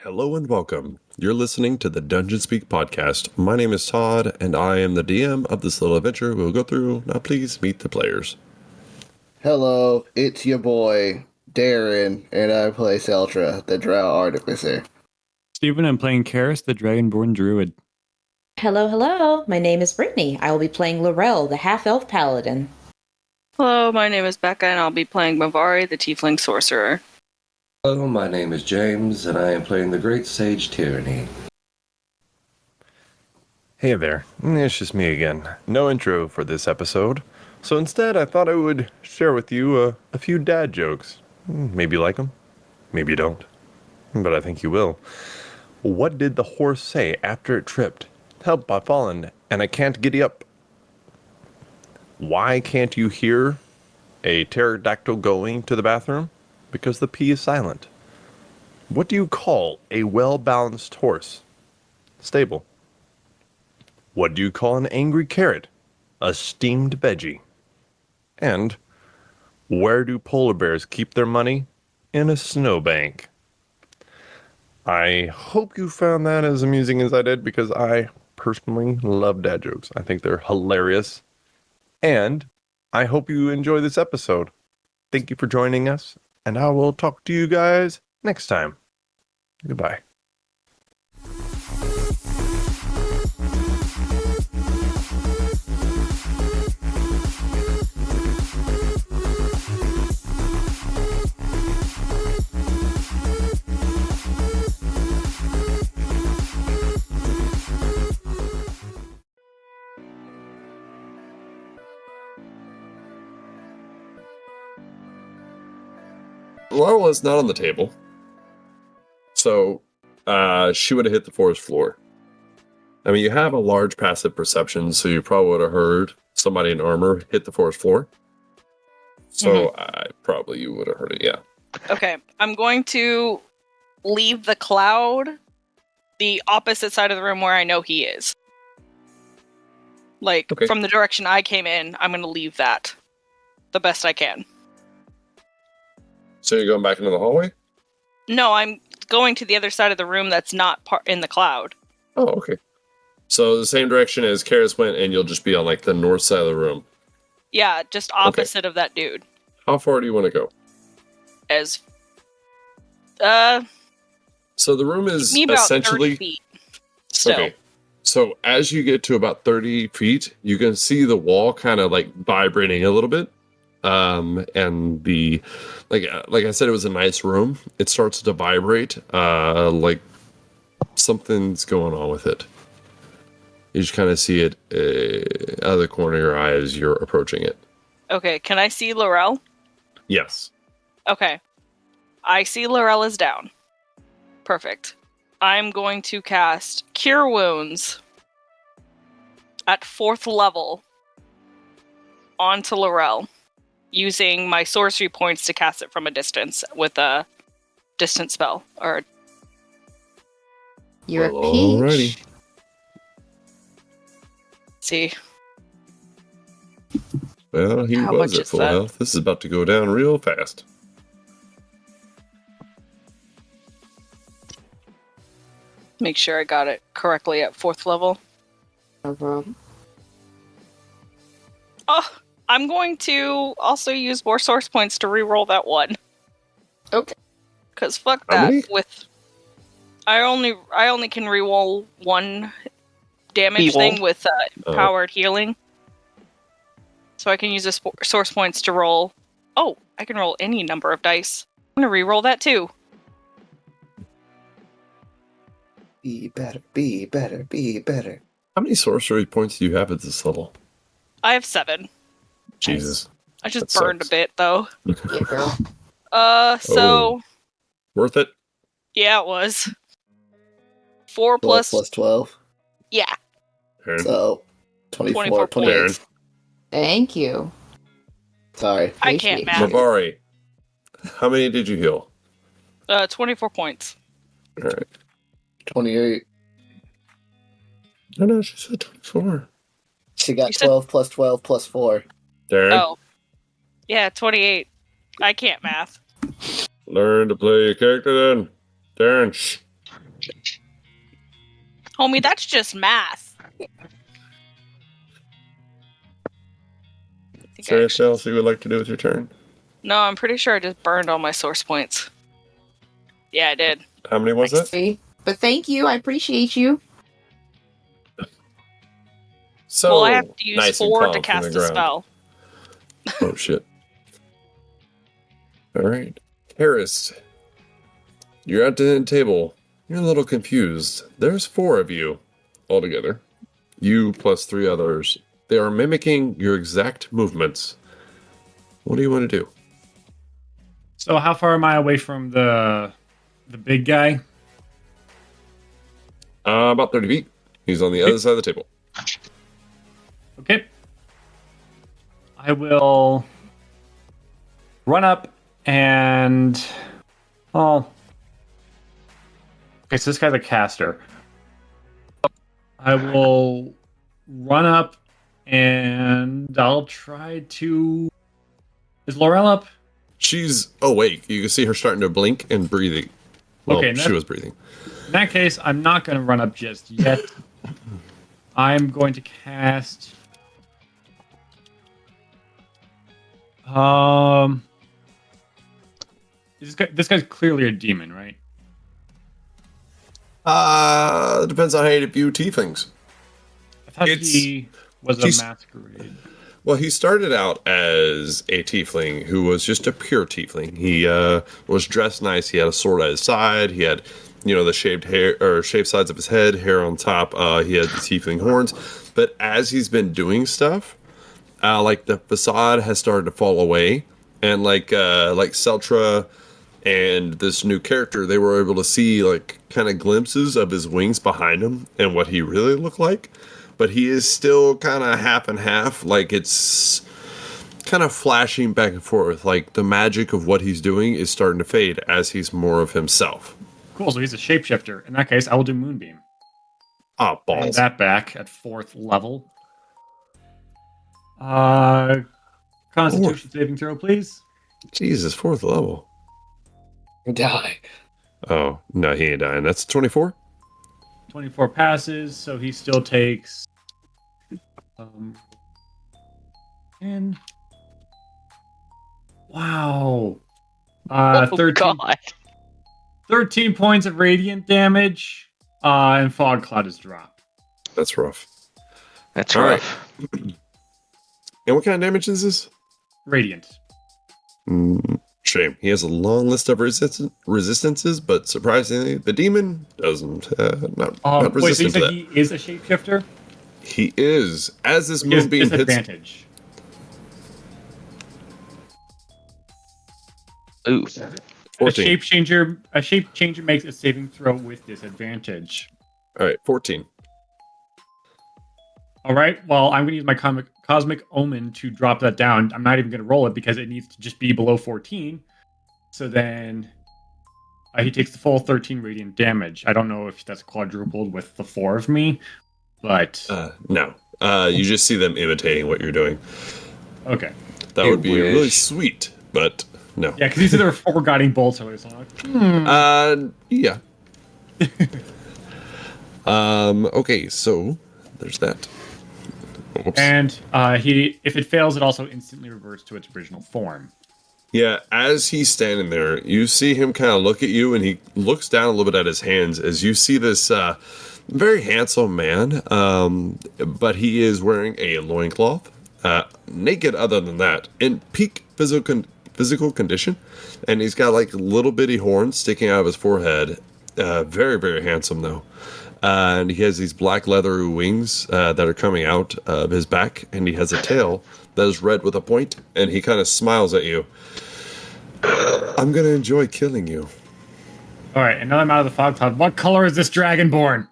Hello and welcome. You're listening to the Dungeon Speak podcast. My name is Todd, and I am the DM of this little adventure we'll go through. Now please meet the players. Hello, it's your boy, Darren, and I play Seltra, the Drow Artificer. Steven, I'm playing Karis, the Dragonborn Druid. Hello. My name is Brittany. I will be playing Lorel, the half-elf paladin. Hello, my name is Becca, and I'll be playing Mavari, the Tiefling Sorcerer. Hello, my name is James, and I am playing the Great Sage Tyranny. Hey there, it's just me again. No intro for this episode. So instead, I thought I would share with you a few dad jokes. Maybe you like them, maybe you don't. But I think you will. What did the horse say after it tripped? Help, I've fallen, and I can't giddy up. Why can't you hear a pterodactyl going to the bathroom? Because the P is silent. What do you call a well-balanced horse? Stable. What do you call an angry carrot? A steamed veggie. And where do polar bears keep their money? In a snowbank. I hope you found that as amusing as I did, because I personally love dad jokes. I think they're hilarious. And I hope you enjoy this episode. Thank you for joining us, and I will talk to you guys next time. Goodbye. Lorel is not on the table. So, she would have hit the forest floor. I mean, you have a large passive perception, so you probably would have heard somebody in armor hit the forest floor. So, you would have heard it, yeah. Okay, I'm going to leave the cloud the opposite side of the room where I know he is. Okay. From the direction I came in, I'm going to leave that the best I can. So you're going back into the hallway? No, I'm going to the other side of the room that's not in the cloud. Oh, okay. So the same direction as Karis went, and you'll just be on, like, the north side of the room. Yeah, just opposite of that dude. How far do you want to go? So the room is me about essentially 30 feet. Still. Okay. So as you get to about 30 feet, you can see the wall kind of like vibrating a little bit. And the like I said, it was a nice room. It starts to vibrate, like something's going on with it. You just kind of see it out of the corner of your eye as you're approaching it. Okay, can I see Lorel? Yes. Okay. I see Lorel is down. Perfect. I'm going to cast Cure Wounds at 4th level onto Lorel, using my sorcery points to cast it from a distance with a distance spell. Or You're a peach. Alrighty. see. Well, he How was much at is full that? health. This is about to go down real fast. Make sure I got it correctly at 4th level. No problem. Oh, I'm going to also use more source points to reroll that one. Okay. Because fuck How that. many? I only can reroll one damage thing with powered healing. So I can use the source points to roll. Oh, I can roll any number of dice. I'm gonna reroll that too. Be better, be better, be better. How many sorcery points do you have at this level? I have 7. Jesus. I just That burned sucks. a bit though. Yeah, girl. So Worth it? yeah, it was 4 12 plus 12. yeah. Aaron? So, 24 24, 28. Aaron? Thank you. Sorry. I can't Appreciate math. Mavari, how many did you heal? 24 points. All right. 28. No, she said 24. She got You said- 12 plus 12 plus 4. Darren, Oh. Yeah, 28. I can't math. learn to play your character then. Darren, shh. Homie, that's just math. Is there anything else you would like to do with your turn? No, I'm pretty sure I just burned all my source points. Yeah, I did. How many was it? But thank you. I appreciate you. So Well, I have to use nice and 4 calm to from cast the a ground. spell. Oh shit. Alright. Harris, you're at the table. You're a little confused. There's 4 of you altogether. You plus 3 others. They are mimicking your exact movements. What do you want to do? So how far am I away from the big guy? About 30 feet. He's on the other side of the table. Okay. I will run up and... Oh. Okay, so this guy's a caster. I will run up and I'll try to... Is Lorel up? She's awake. You can see her starting to blink and breathing. Well, Okay, she was breathing. In that case, I'm not going to run up just yet. I'm going to cast... This guy's clearly a demon, right? Depends on how you view tieflings. I thought It's- he was he's- a masquerade. Well, he started out as a tiefling who was just a pure tiefling. He was dressed nice. He had a sword at his side. He had, the shaved hair or shaved sides of his head, hair on top. He had the tiefling horns. But as he's been doing stuff, like the facade has started to fall away, and like Seltra and this new character, they were able to see like kind of glimpses of his wings behind him and what he really looked like. But he is still kind of half and half. Like it's kind of flashing back and forth. Like the magic of what he's doing is starting to fade as he's more of himself. Cool, so he's a shapeshifter. In that case, I will do Moonbeam. Ah, Bring balls. that back at 4th level. Constitution saving throw, please. Jesus, 4th level. Die. Oh, no, he ain't dying. That's 24? 24 passes, so he still takes... 10. Wow. 13, God. 13 points of radiant damage, and Fog Cloud is dropped. That's rough. That's All rough. And what kind of damage is this? Radiant. Shame. He has a long list of resistances, but surprisingly, the demon doesn't. Not Wait, so you resistant to said that. he is a shapeshifter? He is. As this He has moonbeam hits... disadvantage. Ooh. 14. A shape changer makes a saving throw with disadvantage. All right, 14. All right. Well, I'm going to use my cosmic omen to drop that down. I'm not even going to roll it because it needs to just be below 14. So then he takes the full 13 radiant damage. I don't know if that's quadrupled with the 4 of me, but No. You just see them imitating what you're doing. okay. That You would be really wish. sweet, but no. Yeah, because these are their 4 guiding bolts. So I'm like, Yeah. Okay, so there's that. Oops. and if it fails, it also instantly reverts to its original form. Yeah, as he's standing there, you see him kind of look at you, and he looks down a little bit at his hands as you see this very handsome man, but he is wearing a loincloth, naked other than that, in peak physical condition, and he's got like little bitty horns sticking out of his forehead. Very, very handsome, though. And he has these black leather wings that are coming out of his back, and he has a tail that is red with a point, and he kind of smiles at you. I'm going to enjoy killing you. All right, and now I'm out of the fog cloud. What color is this dragonborn?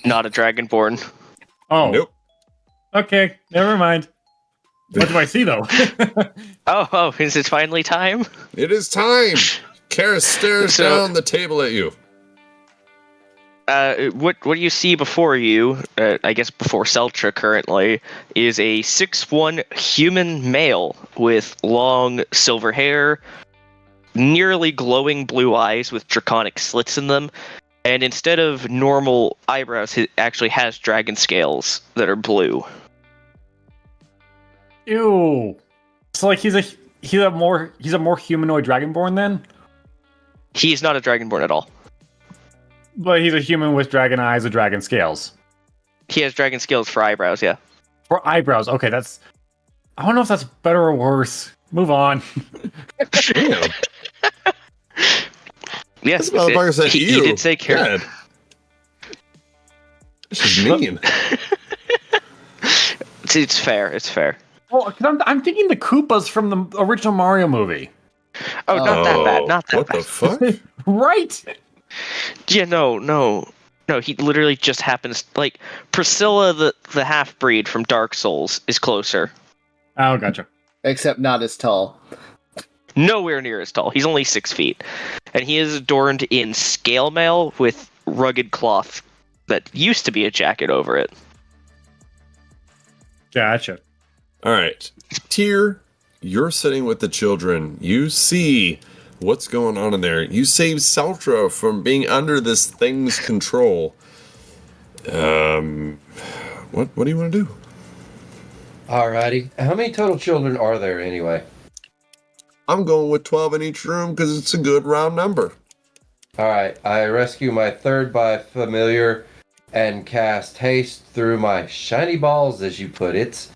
Not a dragonborn. Oh, Nope. Okay, never mind. What do I see though? Oh, is it finally time? It is time! Karis stares So- down the table at you. What do you see before you, I guess before Seltra currently, is a 6'1" human male with long silver hair, nearly glowing blue eyes with draconic slits in them, And instead of normal eyebrows, it actually has dragon scales that are blue. Ew. So like he's a more humanoid dragonborn then? He's not a dragonborn at all. But he's a human with dragon eyes with dragon scales. He has dragon scales for eyebrows, yeah. For eyebrows, okay, that's... I don't know if that's better or worse. Move on. Damn. Yes, This motherfucker said he ew. did say carrot. God. This is mean. It's fair, it's fair. Well, 'cause I'm thinking the Koopas from the original Mario movie. Oh, not that bad, not that What bad. the fuck? Right? Yeah, no, he literally just happens... Like, Priscilla, the half-breed from Dark Souls, is closer. Oh, gotcha. Except not as tall. Nowhere near as tall. He's only 6 feet. And he is adorned in scale mail with rugged cloth that used to be a jacket over it. Gotcha. All right. Tyr, you're sitting with the children. You see what's going on in there. You saved Seltra from being under this thing's control. What do you want to do? Alrighty. How many total children are there anyway? I'm going with 12 in each room because it's a good round number. Alright, I rescue my third by familiar and cast haste through my shiny balls, as you put it,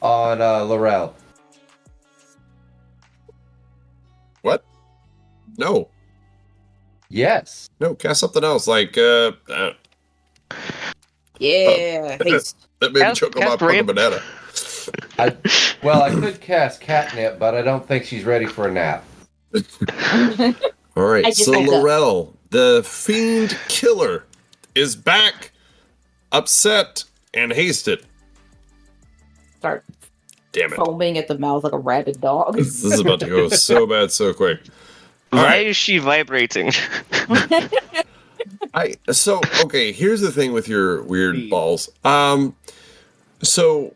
on Lorel. What? No. Yes. No, cast something else. Like, Yeah. Haste. that made me choke on my Cast fucking ramp. banana. I could cast catnip, but I don't think she's ready for a nap. All right, I just so backed up. Lorel, the fiend killer, is back, upset, and hasted. Start Damn it. foaming at the mouth like a rabid dog. This is about to go so bad so quick. All Why right. is she vibrating? Okay, here's the thing with your weird balls. So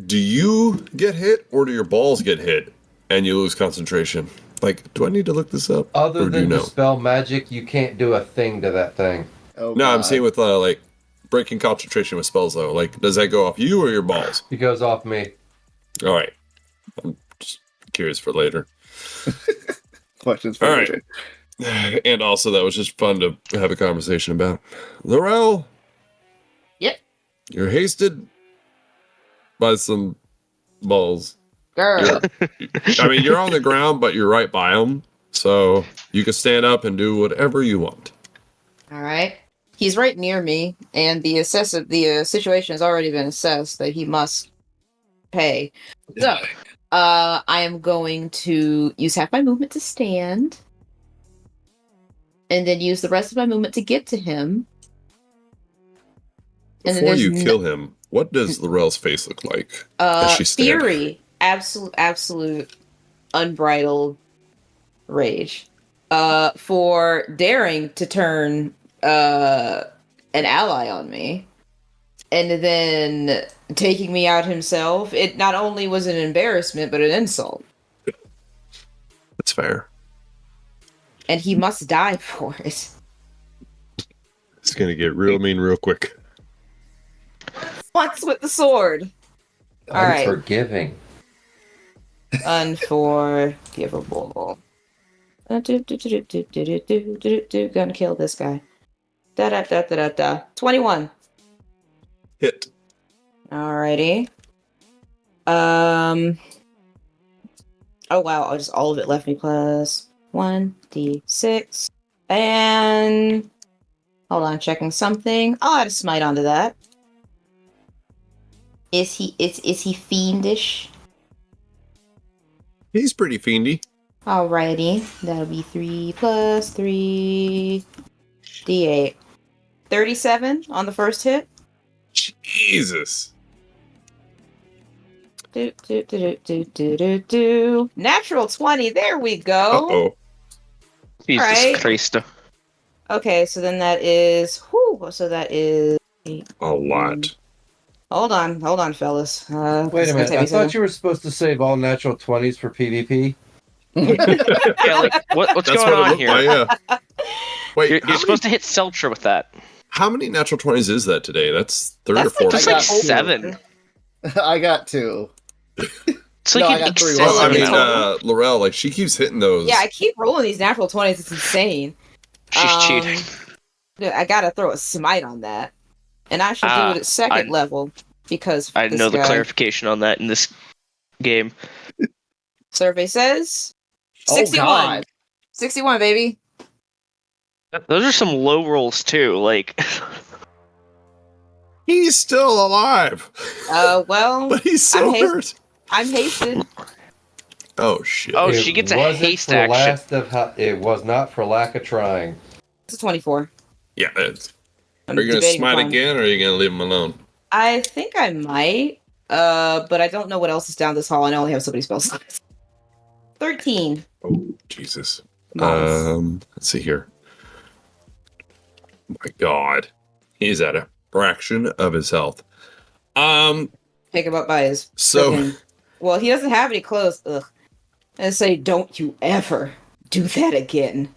do you get hit or do your balls get hit and you lose concentration? Like, do I need to look this up? Other or do you than know? dispel magic, you can't do a thing to that thing. Oh, No, I'm God. saying with like breaking concentration with spells though. Like, does that go off you or your balls? It goes off me. All right. I'm just curious for later. Questions for All right. later. And also, that was just fun to have a conversation about. Lorel? Yep. You're hasted by some balls. Girl. I mean, you're on the ground, but you're right by them. So you can stand up and do whatever you want. All right. He's right near me, and the situation has already been assessed that he must pay. So, I am going to use half my movement to stand, and then use the rest of my movement to get to him. And then Before there's you kill him, what does Lorel's face look like? as she stands? fury, absolute, unbridled rage. For daring to turn an ally on me, and then taking me out himself. It not only was an embarrassment, but an insult. That's fair. And he must die for it. It's going to get real mean real quick. Once with the sword. All right. Unforgiving. Unforgivable. Gonna kill this guy. Da. 21. Hit. Alrighty. Oh wow, just all of it left me plus 1d6. And hold on, checking something. I'll add a smite onto that. Is he fiendish? He's pretty fiendy. Alrighty. That'll be 3 plus 3 d8. 37 on the first hit. Jesus. Natural 20. There we go. Uh-oh. Jesus Alright. Christ. Okay, so then that is. Whew, so that is. A lot. Hold on, fellas. Wait a minute. I thought you were supposed to save all natural 20s for PvP. Yeah, like, what's That's going what it on looked here? like, yeah. Wait, You're supposed to hit Seltra with that. how many natural 20s is that today? That's 3 That's or 4. That's I like got 7. I got 2. It's No, like I an got 3 excessive Well, I rolls. mean, amount. Lorel, like, she keeps hitting those. Yeah, I keep rolling these natural 20s. It's insane. She's cheating. Yeah, I gotta throw a smite on that. And I should do Ah, it at second I- level because I this know the guy. clarification on that in this game. Survey says Oh, 61. God. 61, baby. Those are some low rolls too. Like, He's still alive. Well, But he's so I'm hurt. I'm hasted. Oh, shit. oh, she gets a wasn't haste for action. it was not for lack of trying. It's a 24. Yeah. Are I'm you going to debating smite upon- again, or are you going to leave him alone? I think I might. But I don't know what else is down this hall. I only have so many spell slots. 13. Oh, Jesus. Nice. Let's see here. My God. He's at a fraction of his health. Pick him up by his. So- frickin- Well, he doesn't have any clothes. Ugh. And say, don't you ever do that again.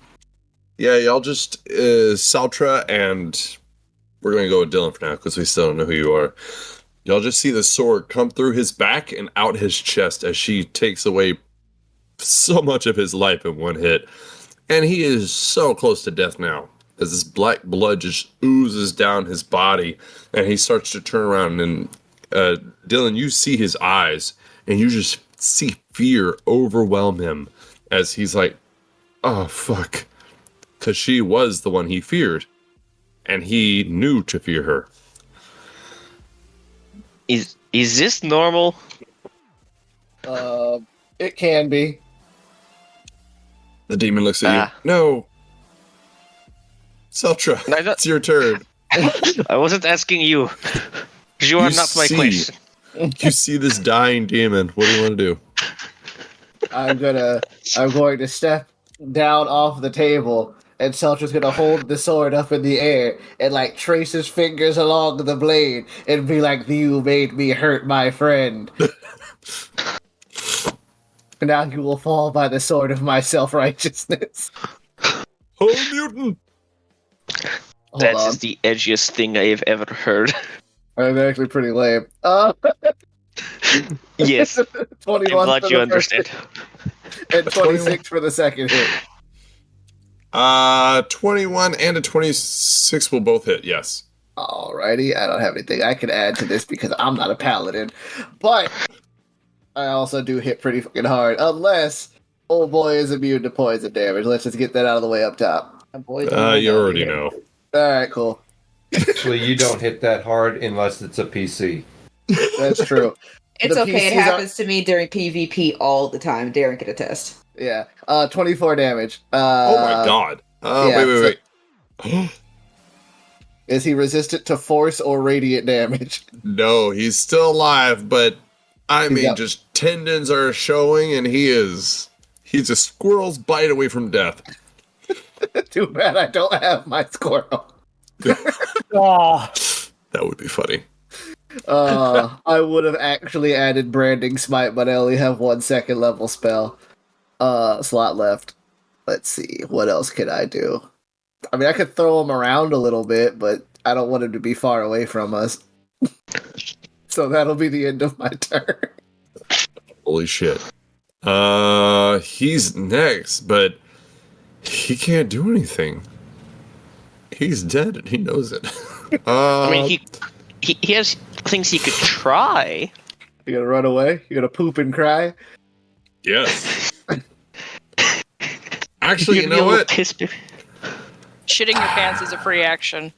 Yeah, y'all just, Saltra, and we're going to go with Dylan for now, because we still don't know who you are. Y'all just see the sword come through his back and out his chest as she takes away so much of his life in one hit. And he is so close to death now, as this black blood just oozes down his body, and he starts to turn around, and Dylan, you see his eyes, and you just see fear overwhelm him as he's like, oh, fuck. Because she was the one he feared, and he knew to fear her. Is this normal? It can be. The demon looks at Ah. you. No. Seltra, I don't- it's your turn. I wasn't asking you. You are You not my see- question. You see this dying demon. What do you want to do? I'm going to step down off the table, and Seltra's gonna hold the sword up in the air and like trace his fingers along the blade and be like, "You made me hurt my friend. Now you will fall by the sword of my self-righteousness." Oh, mutant! Hold That on. is the edgiest thing I have ever heard. I'm actually pretty lame. Yes, I'm 21 glad for you the understand. first and 26 for the second hit. 21 and a 26 will both hit, yes. Alrighty, I don't have anything I can add to this because I'm not a paladin, but I also do hit pretty fucking hard, unless old boy is immune to poison damage. Let's just get that out of the way up top. You already know. Alright, cool. Actually, you don't hit that hard unless it's a PC. That's true. It's The okay. It PCs are- happens to me during PvP all the time. Darren can attest. Yeah. 24 damage. Oh my god. yeah, Wait. Is he resistant to force or radiant damage? No, he's still alive, but I mean, Yep. just tendons are showing, and he's a squirrel's bite away from death. Too bad I don't have my squirrel. Oh, That would be funny. I would have actually added Branding Smite, but I only have 1 second level spell slot left. Let's see, what else can I do? I mean, I could throw him around a little bit, but I don't want him to be far away from us. So that'll be the end of my turn. Holy shit. He's next, but he can't do anything. He's dead, and he knows it. I mean, he has things he could try. You gonna run away? You gonna poop and cry? Yes. Actually, you You're gonna be know a little what? pissed. Shitting your pants is a free action.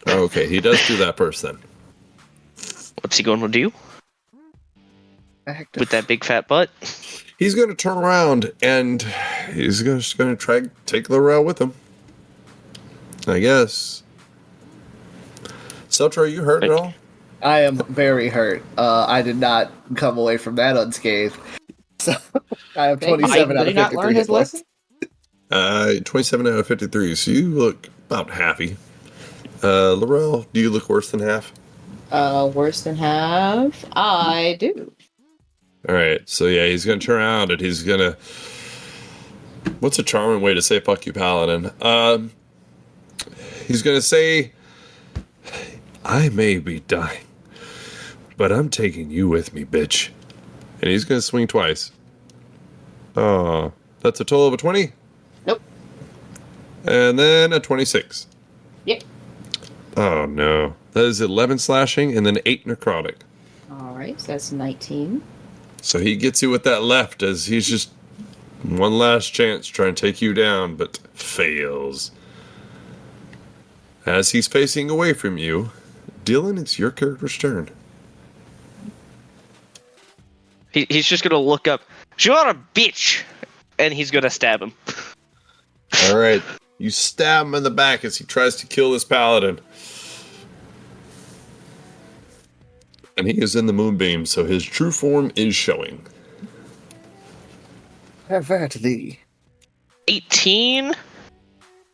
Okay, he does do that first then. What's he going to do Active. with that big fat butt? He's going to turn around and he's just going to try to take Lorel with him. I guess. Seltra, are you hurt at all? I am very hurt. I did not come away from that unscathed. So I have 27 out Did of he not 53 learn hit his points. lesson? 27 out of 53, so you look about halfy. Lorel, do you look worse than half? Worse than half. I do. All right, so yeah, he's going to turn around and he's going to What's a charming way to say "fuck you, Paladin"? He's gonna say, "I may be dying, but I'm taking you with me, bitch." And he's gonna swing twice. Oh, that's a total of a 20? Nope. And then a 26. Yep. Oh no. That is 11 slashing and then 8 necrotic. Alright, so that's 19. So he gets you with that left as he's just one last chance trying to take you down, but fails. As he's facing away from you, Dylan, it's your character's turn. He's just gonna look up, "You're a bitch!" And he's gonna stab him. Alright. You stab him in the back as he tries to kill this paladin. And he is in the moonbeam, so his true form is showing. Have at thee. 18.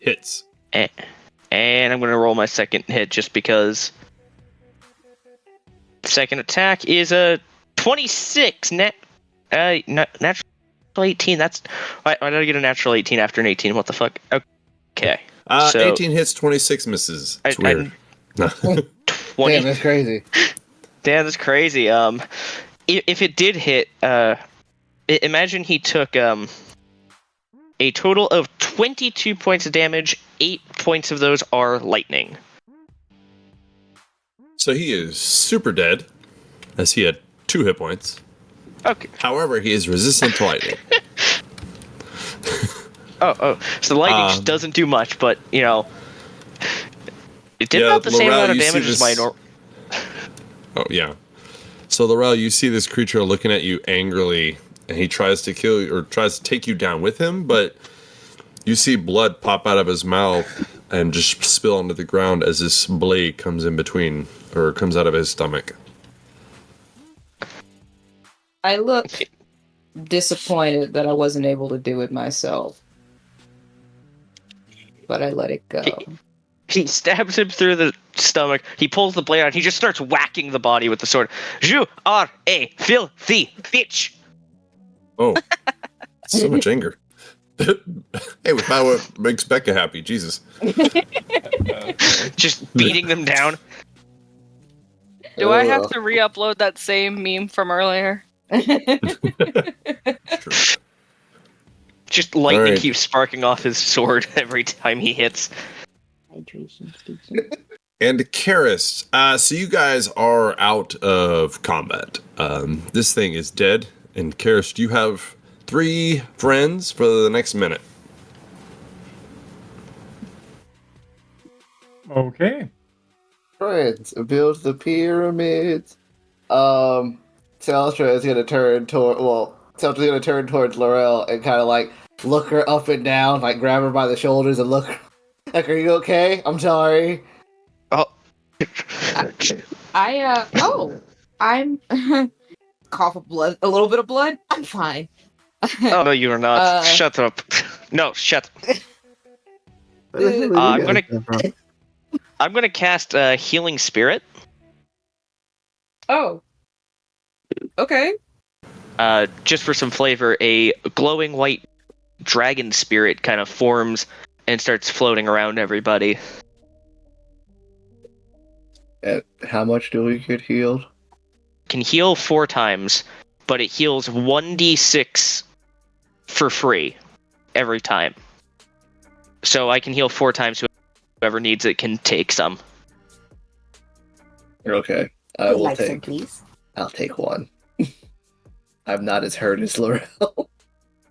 Hits. And I'm gonna roll my second hit just because. Second attack is a 26 net. Natural 18. That's why did I get a natural 18 after an 18? What the fuck? Okay. So 18 hits, 26 misses. It's weird. 20. Damn, that's crazy. Damn, that's crazy. If it did hit, imagine he took a total of 22 points of damage. 8 points of those are lightning. So he is super dead, as he had 2 hit points. Okay. However, he is resistant to lightning. Oh. So the lightning just doesn't do much, but, you know, it did about the same Lorel, amount of you see damage as my this- normal. Oh, yeah. So, Lorel, you see this creature looking at you angrily, and he tries to kill you, or tries to take you down with him, but you see blood pop out of his mouth and just spill onto the ground as this blade comes in between, or comes out of his stomach. I look disappointed that I wasn't able to do it myself. But I let it go. He stabs him through the stomach. He pulls the blade out. He just starts whacking the body with the sword. You are a filthy bitch. Oh, so much anger. Hey, we found what makes Becca happy. Jesus. Just beating them down. Do I have to re-upload that same meme from earlier? True. Just lightning Alright. keeps sparking off his sword every time he hits. Hydration station. And Karis, so you guys are out of combat. This thing is dead. And Karis, you have 3 friends for the next minute. Okay. Friends, build the pyramids. Celestra is gonna turn towards Lorel and kind of like look her up and down, like grab her by the shoulders and look. Like, are you okay? I'm sorry. Oh. I'm cough of blood, a little bit of blood. I'm fine. Oh, no, you are not. Shut up. No, shut up. I'm gonna cast Healing Spirit. Oh. Okay. Just for some flavor, a glowing white dragon spirit kind of forms and starts floating around everybody. How much do we get healed? Can heal 4 times, but it heals 1d6 for free every time. So I can heal 4 times. Whoever needs it can take some. Okay, Would like some, please. I'll take 1. I'm not as hurt as Lorel.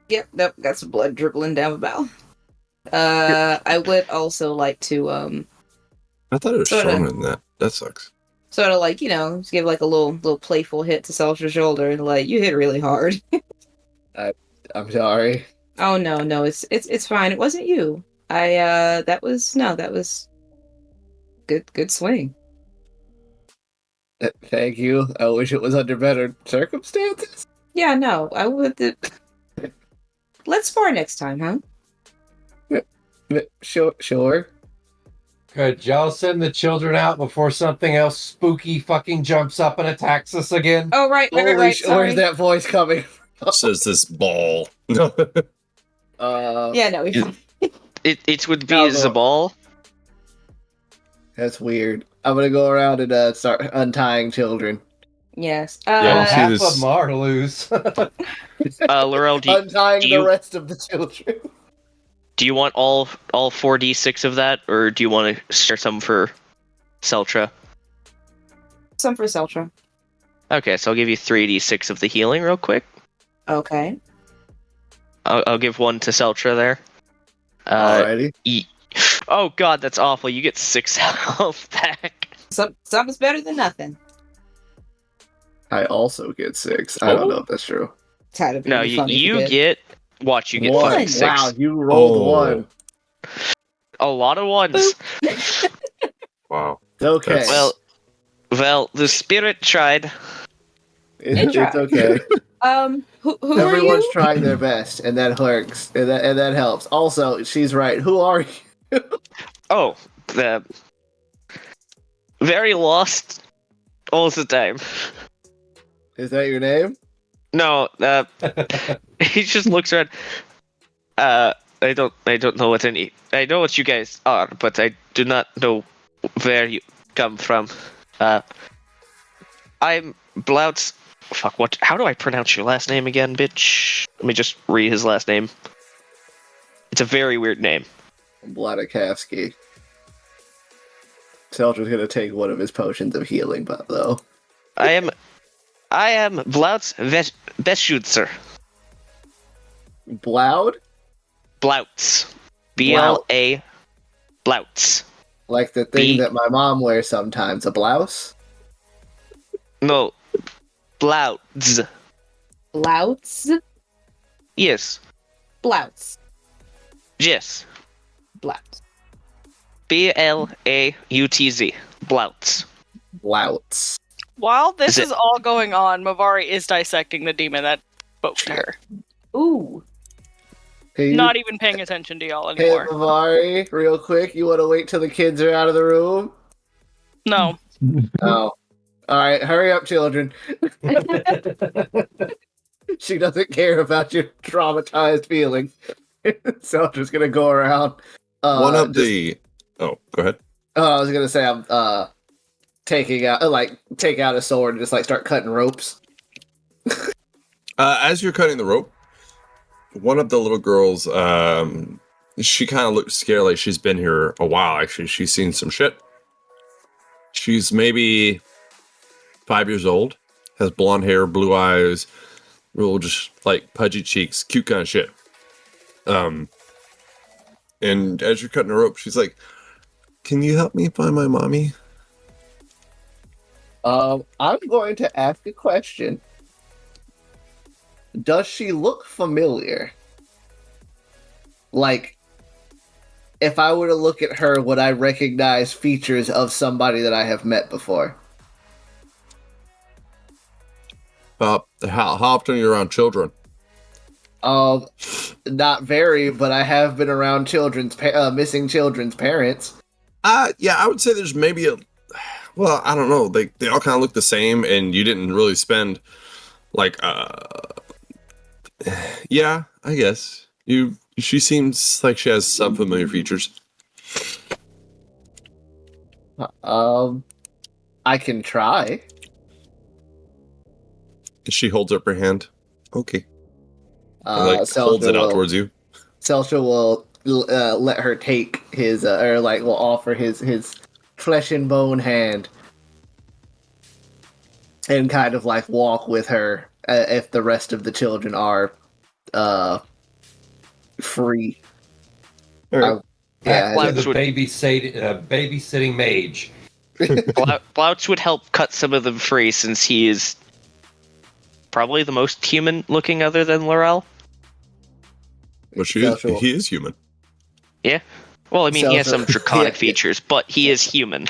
Yep, nope, got some blood dribbling down my mouth. I would also like to I thought it was Sorta. stronger than that. That sucks. sort of like, just give like a little playful hit to Celstra's shoulder and like, you hit really hard. I'm sorry. Oh no, it's fine. It wasn't you. That was good swing. Thank you. I wish it was under better circumstances. Yeah, no, I would. Let's spar next time, huh? Sure. Could y'all send the children out before something else spooky fucking jumps up and attacks us again? Oh right. Where's Sorry. that voice coming? Says this ball. Yeah, no, we. It would be Now go- Zabal. That's weird. I'm gonna go around and start untying children. Yes. Yeah, see Half this- of them are to lose. Laurel, Untying do the you- rest of the children. do you want all 4d6 of that, or do you want to share some for Seltra? Some for Seltra. Okay, so I'll give you 3d6 of the healing real quick. Okay. I'll give one to Seltra there. Alrighty. Oh god, that's awful. You get 6 health back. Something's better than nothing. I also get 6. I don't know if that's true. Tired of No, being funny if you did. get... Watch, you get One. fucking 6. Wow, you rolled Oh. 1. A lot of ones. Wow. It's okay. That's- Well, the spirit tried. It's tried. okay. Who are Everyone's you? trying their best, and that works, and that helps. Also, she's right. Who are you? Oh, the... Very lost all the time. Is that your name? No, he just looks around. I don't know what any. I know what you guys are, but I do not know where you come from. I'm Blouts. Fuck, what? How do I pronounce your last name again, bitch? Let me just read his last name. It's a very weird name. Vladikavsky. Seltra's gonna take one of his potions of healing, but though. I am Blouts Beschutzer. Bloud? Blouts. B-L-A. Blouts. Like the thing B- that my mom wears sometimes, a blouse? No. Blouts. Blouts? Yes. Blouts. Yes. Blouts. B-L-A-U-T-Z. Blouts. Blouts. While this Is is it- all going on, Mavari is dissecting the demon that spoke to her. Ooh. Hey, Not even paying attention to y'all hey, anymore. Mavari, real quick, you want to wait till the kids are out of the room? No. Oh. Alright, hurry up, children. She doesn't care about your traumatized feelings. Seltra's gonna go around. One of just- the. Oh, go ahead. I was gonna say I'm taking out take out a sword and just start cutting ropes. As you're cutting the rope, one of the little girls, she kind of looks scared, like she's been here a while. Actually, she's seen some shit. She's maybe 5 years old, has blonde hair, blue eyes, real just like pudgy cheeks, cute kind of shit. And as you're cutting the rope, she's like, "Can you help me find my mommy?" I'm going to ask a question. Does she look familiar? Like, if I were to look at her, would I recognize features of somebody that I have met before? How often are you around children? Not very, but I have been around missing children's parents. Yeah, I would say there's maybe a. Well, I don't know. They all kind of look the same, and you didn't really spend like. Yeah, I guess She seems like she has some familiar features. I can try. She holds up her hand. Okay. And, Seltra holds it out will- towards you. Seltra will let her take his, will offer his flesh and bone hand, and kind of walk with her if the rest of the children are free. All right. Yeah, Back to the would- babysitting mage. Blouts would help cut some of them free since he is probably the most human looking other than Lorel. But Seltra will- he is human. Yeah. Well, I mean, he has some Seltra- draconic Yeah. features, but he is human.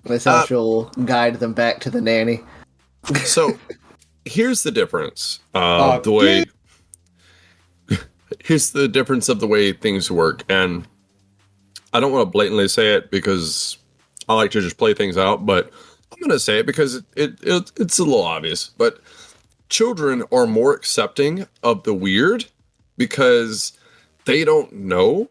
Seltra will guide them back to the nanny. So here's the difference. The way here's the difference of the way things work, and I don't want to blatantly say it because I like to just play things out, but I'm going to say it because it's a little obvious. But children are more accepting of the weird because they don't know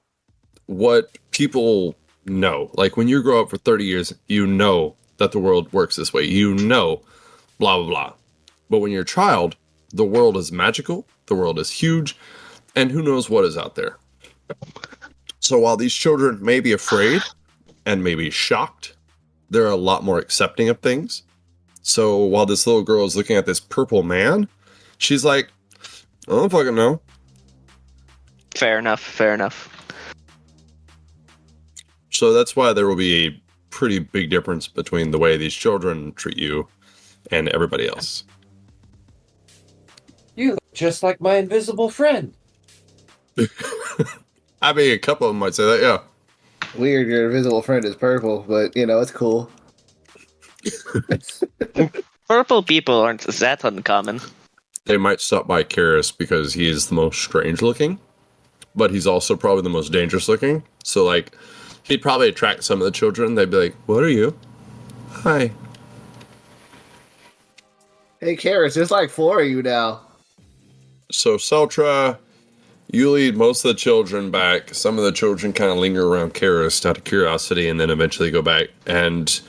what people know. Like when you grow up for 30 years, you know that the world works this way. You know, blah, blah, blah. But when you're a child, the world is magical, the world is huge, and who knows what is out there. So while these children may be afraid and may be shocked, they're a lot more accepting of things. So while this little girl is looking at this purple man, she's like, I don't fucking know. Fair enough. Fair enough. So that's why there will be a pretty big difference between the way these children treat you and everybody else. You look just like my invisible friend. I mean, a couple of them might say that, yeah. Weird, your invisible friend is purple, but it's cool. Purple people aren't that uncommon. They might stop by Karis because he is the most strange looking, but he's also probably the most dangerous looking. So, like, he'd probably attract some of the children. They'd be like, what are you? Hi. Hey, Karis, there's like 4 of you now. So, Seltra, you lead most of the children back. Some of the children kind of linger around Karis out of curiosity and then eventually go back. And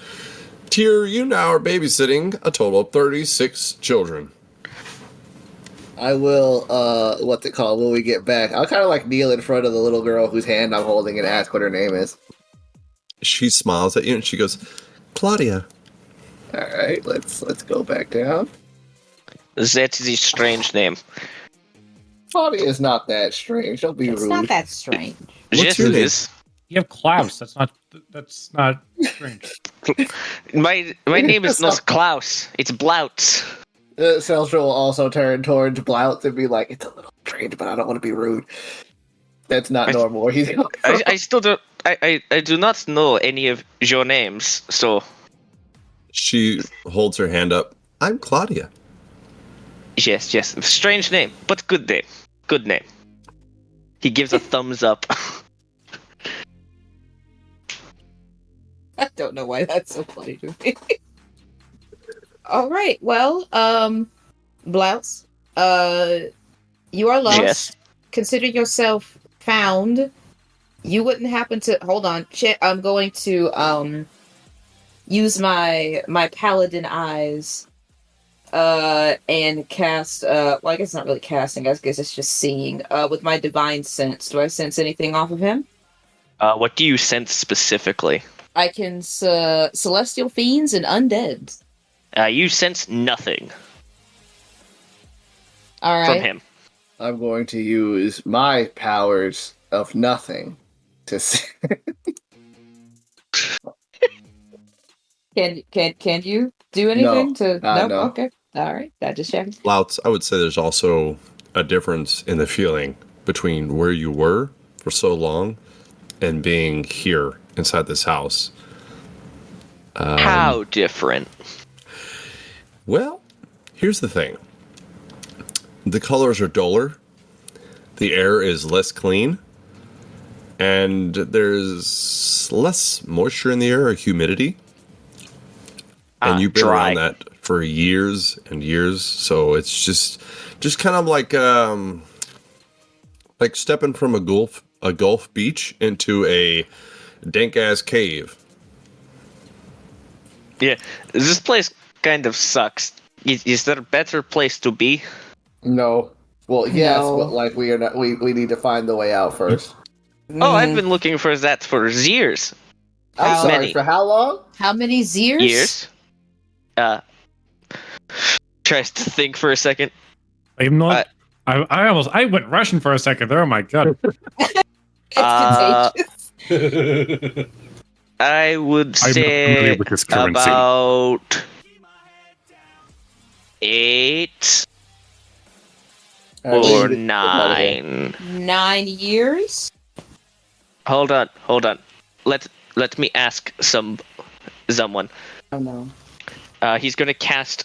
Tyr, you now are babysitting a total of 36 children. I will, when we get back, I'll kind of like kneel in front of the little girl whose hand I'm holding and ask what her name is. She smiles at you and she goes, Claudia. All right, let's go back down. That's the strange name. Claudia is not that strange. Don't be It's rude. not that strange. What's Yes, your it name? is. You have Klaus. That's not strange. My name is not Klaus. It's Blout. Seltra will also turn towards Blount and be like, it's a little strange, but I don't want to be rude. That's not normal. Where he's I still don't. I do not know any of your names, so She holds her hand up. I'm Claudia. yes. Strange name, but good name. Good name. He gives a thumbs up. I don't know why that's so funny to me. All right, well, Blouse, you are lost. Yes. Consider yourself found. You wouldn't happen to hold on. I'm going to use my paladin eyes and cast well, I guess it's not really casting, I guess it's just seeing with my divine sense. Do I sense anything off of him? What do you sense specifically? I can celestial fiends and undead. You sense nothing All right. from him. I'm going to use my powers of nothing to see. Can you do anything to? No. Okay. All right. That just checking. Louts, I would say there's also a difference in the feeling between where you were for so long and being here inside this house. How different? Well, here's the thing. The colors are duller. The air is less clean. And there's less moisture in the air or humidity. And you've been dry. around that for years and years. So it's just kind of like stepping from a Gulf beach into a dank ass cave. Yeah, this place kind of sucks. Is there a better place to be? No. Well, yes, No. but like we are not. We need to find the way out first. Oh, I've been looking for that for years. I'm How sorry. many? For how long? How many years? Years. Tries to think for a second. I'm not. I went Russian for a second there. Oh my god. It's contagious. I would I'm not familiar say with this currency. about 8 or 9. 9 years. Hold on. Let me ask someone. Oh no. He's gonna cast.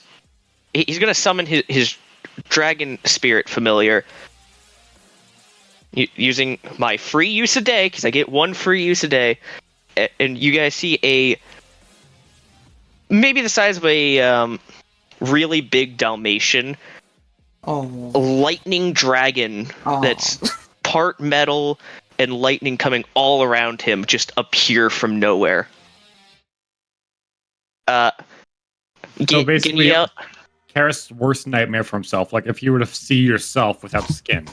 He's gonna summon his dragon spirit familiar. Using my free use a day, because I get 1 free use a day, and you guys see maybe the size of a really big Dalmatian Oh. lightning dragon that's part metal and lightning coming all around him just appear from nowhere. So basically, Geniel, Karis' worst nightmare for himself. Like if you were to see yourself without skin.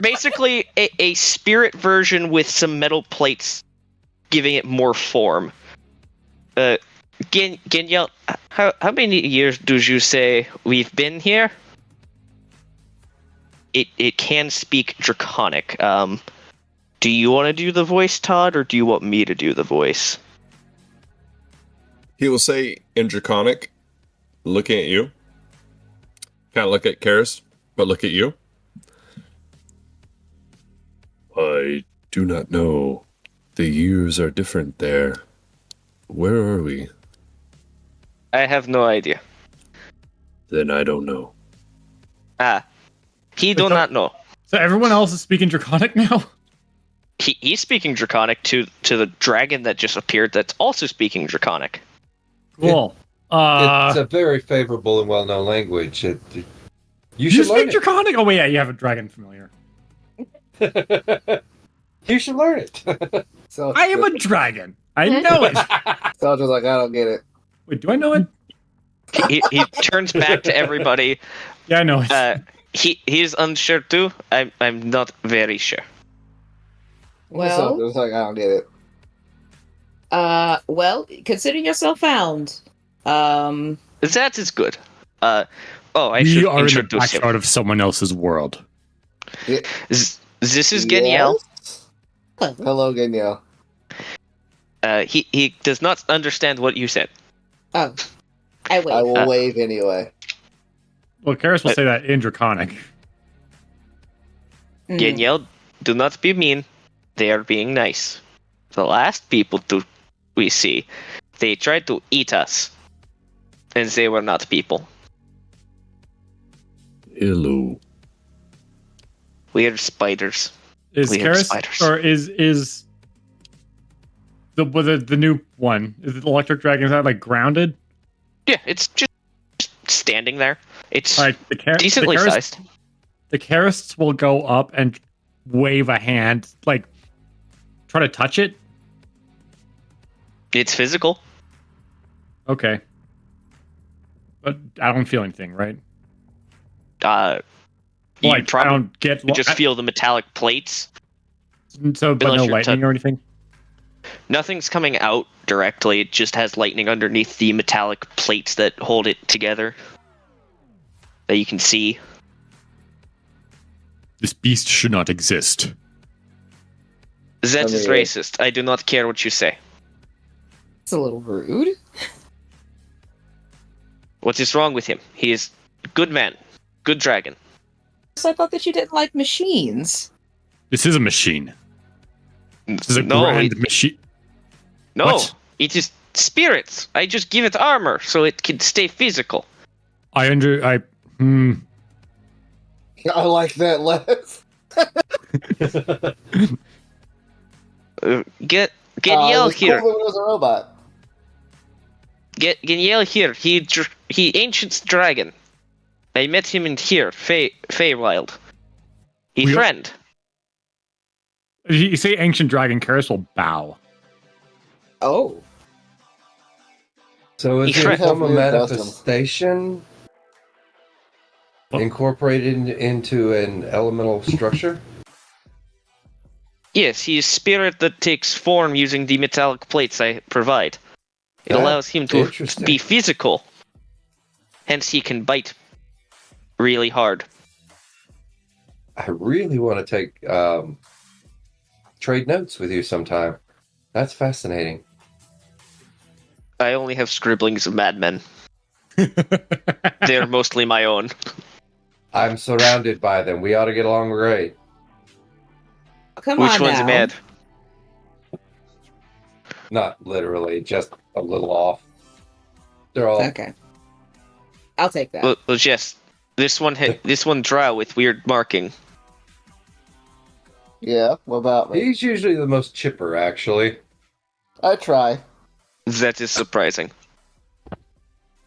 basically a spirit version with some metal plates giving it more form. Geniel, how many years do you say we've been here? It can speak Draconic. Do you want to do the voice, Todd, or do you want me to do the voice? He will say in Draconic, looking at you. Kind of look at Karis, but look at you. I do not know. The years are different there. Where are we? I have no idea. Then I don't know. He do not know. So everyone else is speaking Draconic now? He's speaking Draconic to the dragon that just appeared that's also speaking Draconic. Cool. It's a very favorable and well-known language. You You should speak learn Draconic? Oh wait, yeah, you have a dragon familiar. it. You should learn it. So I am a dragon. I know it. Soldier's like, I don't get it. Wait, do I know it? He turns back to everybody. Yeah, I know it. He's unsure too. I'm not very sure. Well, Soldier's like, I don't get it. well, consider yourself found. That is good. I We should are in the introduce him. backyard of someone else's world. This is Geniel. Yes? Hello, Geniel. He does not understand what you said. Oh, I wait. I will wave anyway. Well, Karis will say that in Draconic. Mm. Geniel, do not be mean. They are being nice. The last people we see, they tried to eat us. And they were not people. Hello. We are spiders. Is We are Karis spiders. or is the new one? Is it electric dragon? Is that like grounded? Yeah, it's just standing there. It's Like decently sized. The Karists will go up and wave a hand, like try to touch it. It's physical. Okay, but I don't feel anything, right? You Like I probably don't get just feel the metallic plates. so, but unless no you're lightning or anything. Nothing's coming out directly. It just has lightning underneath the metallic plates that hold it together. That you can see. This beast should not exist. That I is mean- racist. I do not care what you say. It's a little rude. What is wrong with him? He is good man. Good dragon. So I thought that you didn't like machines. This is a machine. This is a No, grand it- machine. No, What? it is spirits. I just give it armor so it can stay physical. I like that less. Get It Yell was here. cool if it was a robot. Get Yell here. He ancient dragon. I met him in here, Feywild. He We- friend. You say ancient dragon, Karis will bow. Oh. So is He it tried- from a Weird manifestation Well- incorporated into an elemental structure? Yes, he is spirit that takes form using the metallic plates I provide. It That's allows him to interesting. be physical. Hence, he can bite really hard. I really want to take trade notes with you sometime. That's fascinating. I only have scribblings of madmen. They're mostly my own. I'm surrounded by them. We ought to get along great. Come Which on one's now. mad? Not literally, just a little off. They're all Okay. I'll take that. Well, yes. This one drow with weird marking. Yeah, what about me? He's usually the most chipper, actually. I try. That is surprising.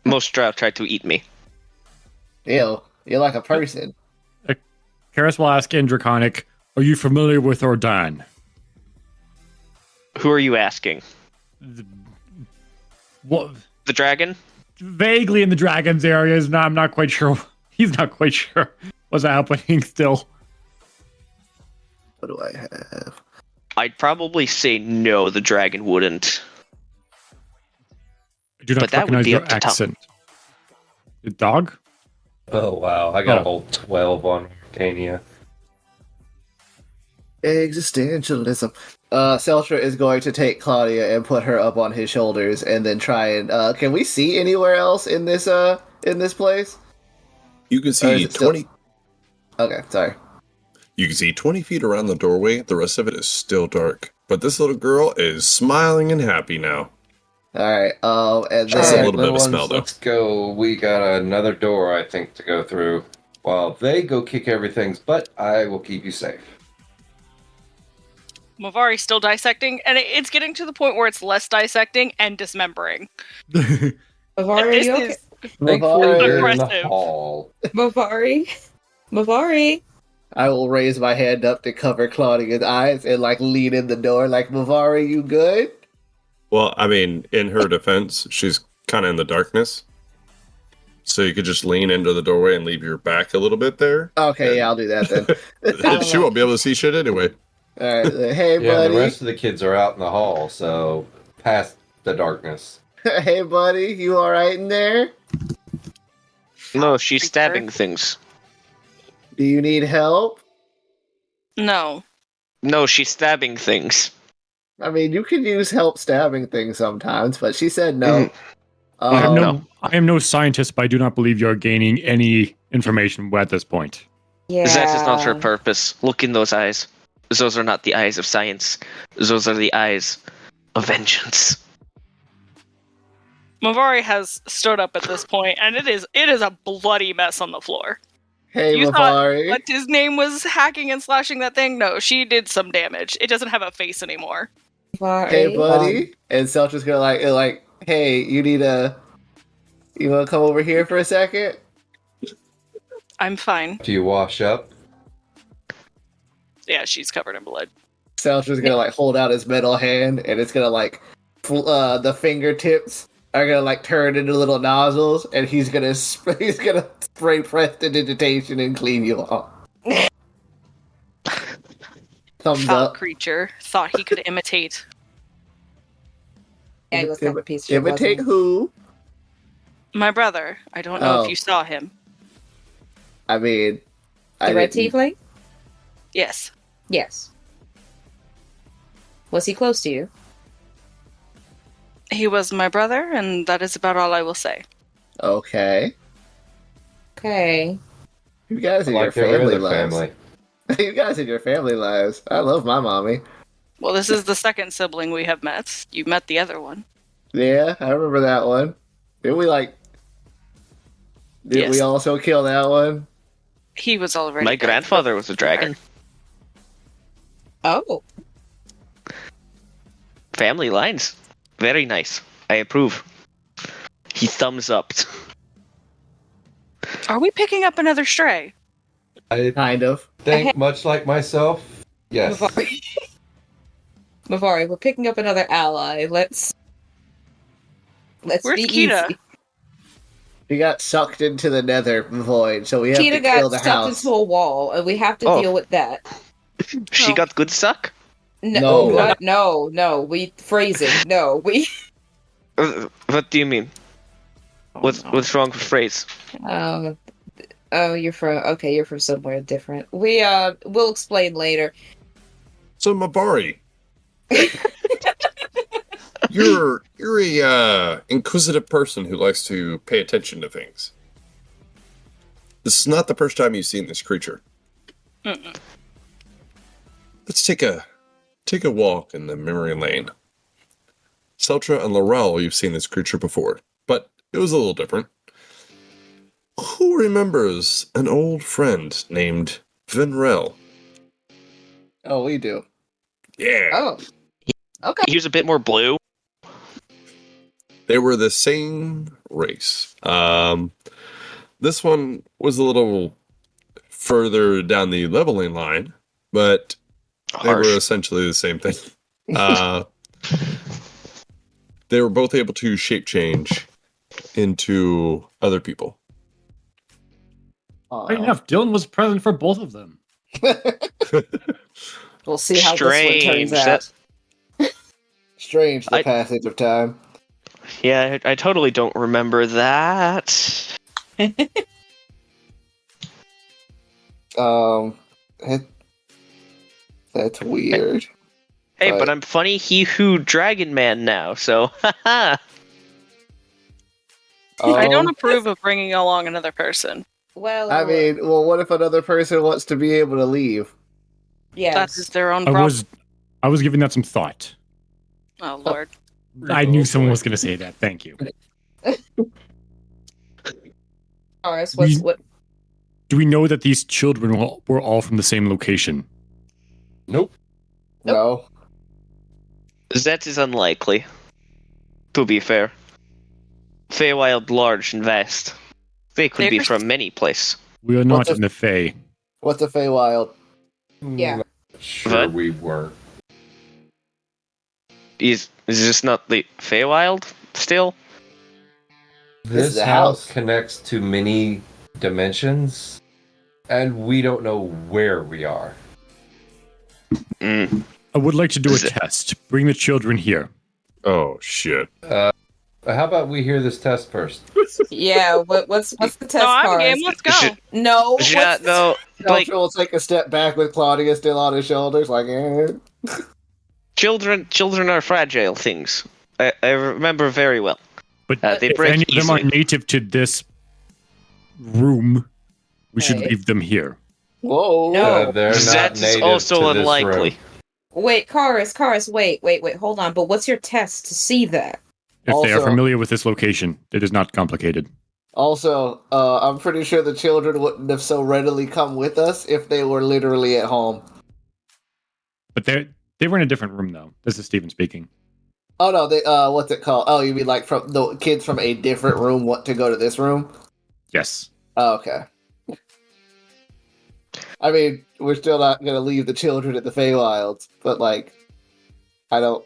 Most drow try to eat me. Ew. You're like a person. Karis will ask in Draconic, are you familiar with Ordan? Who are you asking? What? The dragon? Vaguely in the dragon's areas. No, I'm not quite sure. He's not quite sure what's happening still. What do I have? I'd probably say no, the dragon wouldn't. I do not But that would recognize be your up to Tom. accent. The dog? Oh wow, I got Oh. a whole 12 on Arcania. Existentialism. Seltra is going to take Claudia and put her up on his shoulders, and then try and. Can we see anywhere else in this place? You can Or is see it still- 20. Okay, sorry. You can see 20 feet around the doorway. The rest of it is still dark. But this little girl is smiling and happy now. All right. And Just a then little bit of little a smell, ones, though. let's go. We got another door, I think, to go through. While they go kick everything's butt, I will keep you safe. Mavari's still dissecting, and it's getting to the point where it's less dissecting and dismembering. Mavari, are This you okay? is Thankfully, Mavari, we're in the Aggressive. hall. Mavari? Mavari? I will raise my hand up to cover Claudia's eyes and like lean in the door, like Mavari, you good? Well, I mean, in her defense, she's kind of in the darkness. So you could just lean into the doorway and leave your back a little bit there. Okay, yeah, I'll do that then. She won't be able to see shit anyway. All right, hey Yeah, buddy, the rest of the kids are out in the hall, so past the darkness. hey buddy, you all right in there? No, she's Creature. stabbing things. Do you need help? No. No, she's stabbing things. I mean, you can use help stabbing things sometimes, but she said no. I Um, am no scientist, but I do not believe you're gaining any information at this point. Yeah. That is not her purpose. Look in those eyes. Those are not the eyes of science. Those are the eyes of vengeance. Mavari has stood up at this point, and it is a bloody mess on the floor. hey You thought Mavari. What his name was hacking and slashing that thing? No, she did some damage. It doesn't have a face anymore. Mavari, Hey buddy, and Seltra's gonna like, hey, you wanna come over here for a second? I'm fine. Do you wash up? Yeah, she's covered in blood. Seltra's gonna like hold out his metal hand, and it's gonna like, the fingertips are gonna like turn into little nozzles, and he's gonna spray prestidigitation and clean you off. Thumbs Foul up. creature thought he could imitate. Yeah, he was kind of a piece of shit, Imitate wasn't who? My brother. I don't know Oh. if you saw him. I mean, he? The red tiefling? Yes. Yes. Was he close to you? He was my brother, and that is about all I will say. Okay. Okay. You guys and your Like every family other lives. family. You guys and your family lives. I love my mommy. Well, this is the second sibling we have met. You met the other one. Yeah, I remember that one. Did we Yes. we also kill that one? He was already My dead. grandfather was a dragon. Oh. Family lines. Very nice. I approve. He thumbs up. Are we picking up another stray? I Kind of. think, much like myself, yes. Mavari. Mavari, we're picking up another ally. Let's Where's be Kita? easy. He got sucked into the nether void, so we have Kita to kill got the stuck house. into a wall, and we have to Oh. deal with that. She Oh. got good suck? No. No, what? No. We phrasing. No, we. What do you mean? What's wrong with phrase? Oh, you're from somewhere different. We'll explain later. So, Mavari, you're a inquisitive person who likes to pay attention to things. This is not the first time you've seen this creature. Mm-mm. Let's take a walk in the memory lane. Seltra and Lorel, you've seen this creature before, but it was a little different. Who remembers an old friend named Vinrel? Oh, we do. Yeah. Oh, okay. He was a bit more blue. They were the same race. this one was a little further down the leveling line, but they were Harsh. essentially the same thing. They were both able to shape change into other people. Oh. Right enough, Dylan was present for both of them. We'll see how this one Strange. turns out. Strange, the I- passage of time. Yeah, I totally don't remember that. That's weird. Hey, Right. but I'm Funny He Who Dragon Man now, so haha. I don't Um, approve of bringing along another person. Well, I mean, well, what if another person wants to be able to leave? yes. That is their own I problem. was giving that some thought. Oh lord. I knew someone was going to say that. Thank you. Taurus, We- what? Do we know that these children were all from the same location? Nope. No. That is unlikely. To be fair. Feywild large and vast. They could be There's- from many places. We are not What's a- in the Fae. What's a Feywild? Yeah. Not sure What? we were. Is this not the Feywild still? This is This a house house. connects to many dimensions, and we don't know where we are. Mm. I would like to do a Is it- test. Bring the children here. Oh shit! How about we hear this test first? Yeah. What's the test No, I'm card? game. Let's go. Should- No. Yeah, what's the- no, like Belcher will take a step back with Claudia still on his shoulders, like, children are fragile things. I remember very well. But They if break any of them are easily. native to this room, we should Okay. leave them here. Whoa. No. They're not That is native also to this unlikely. room. Wait, Chorus, wait, hold on. But what's your test to see that? If they are Also- familiar with this location, it is not complicated. Also, I'm pretty sure the children wouldn't have so readily come with us if they were literally at home. But they were in a different room, though. This is Steven speaking. Oh no, they what's it called? Oh, you mean like from the kids from a different room want to go to this room? Yes. Oh, okay. I mean, we're still not gonna leave the children at the Feywilds, but like, I don't.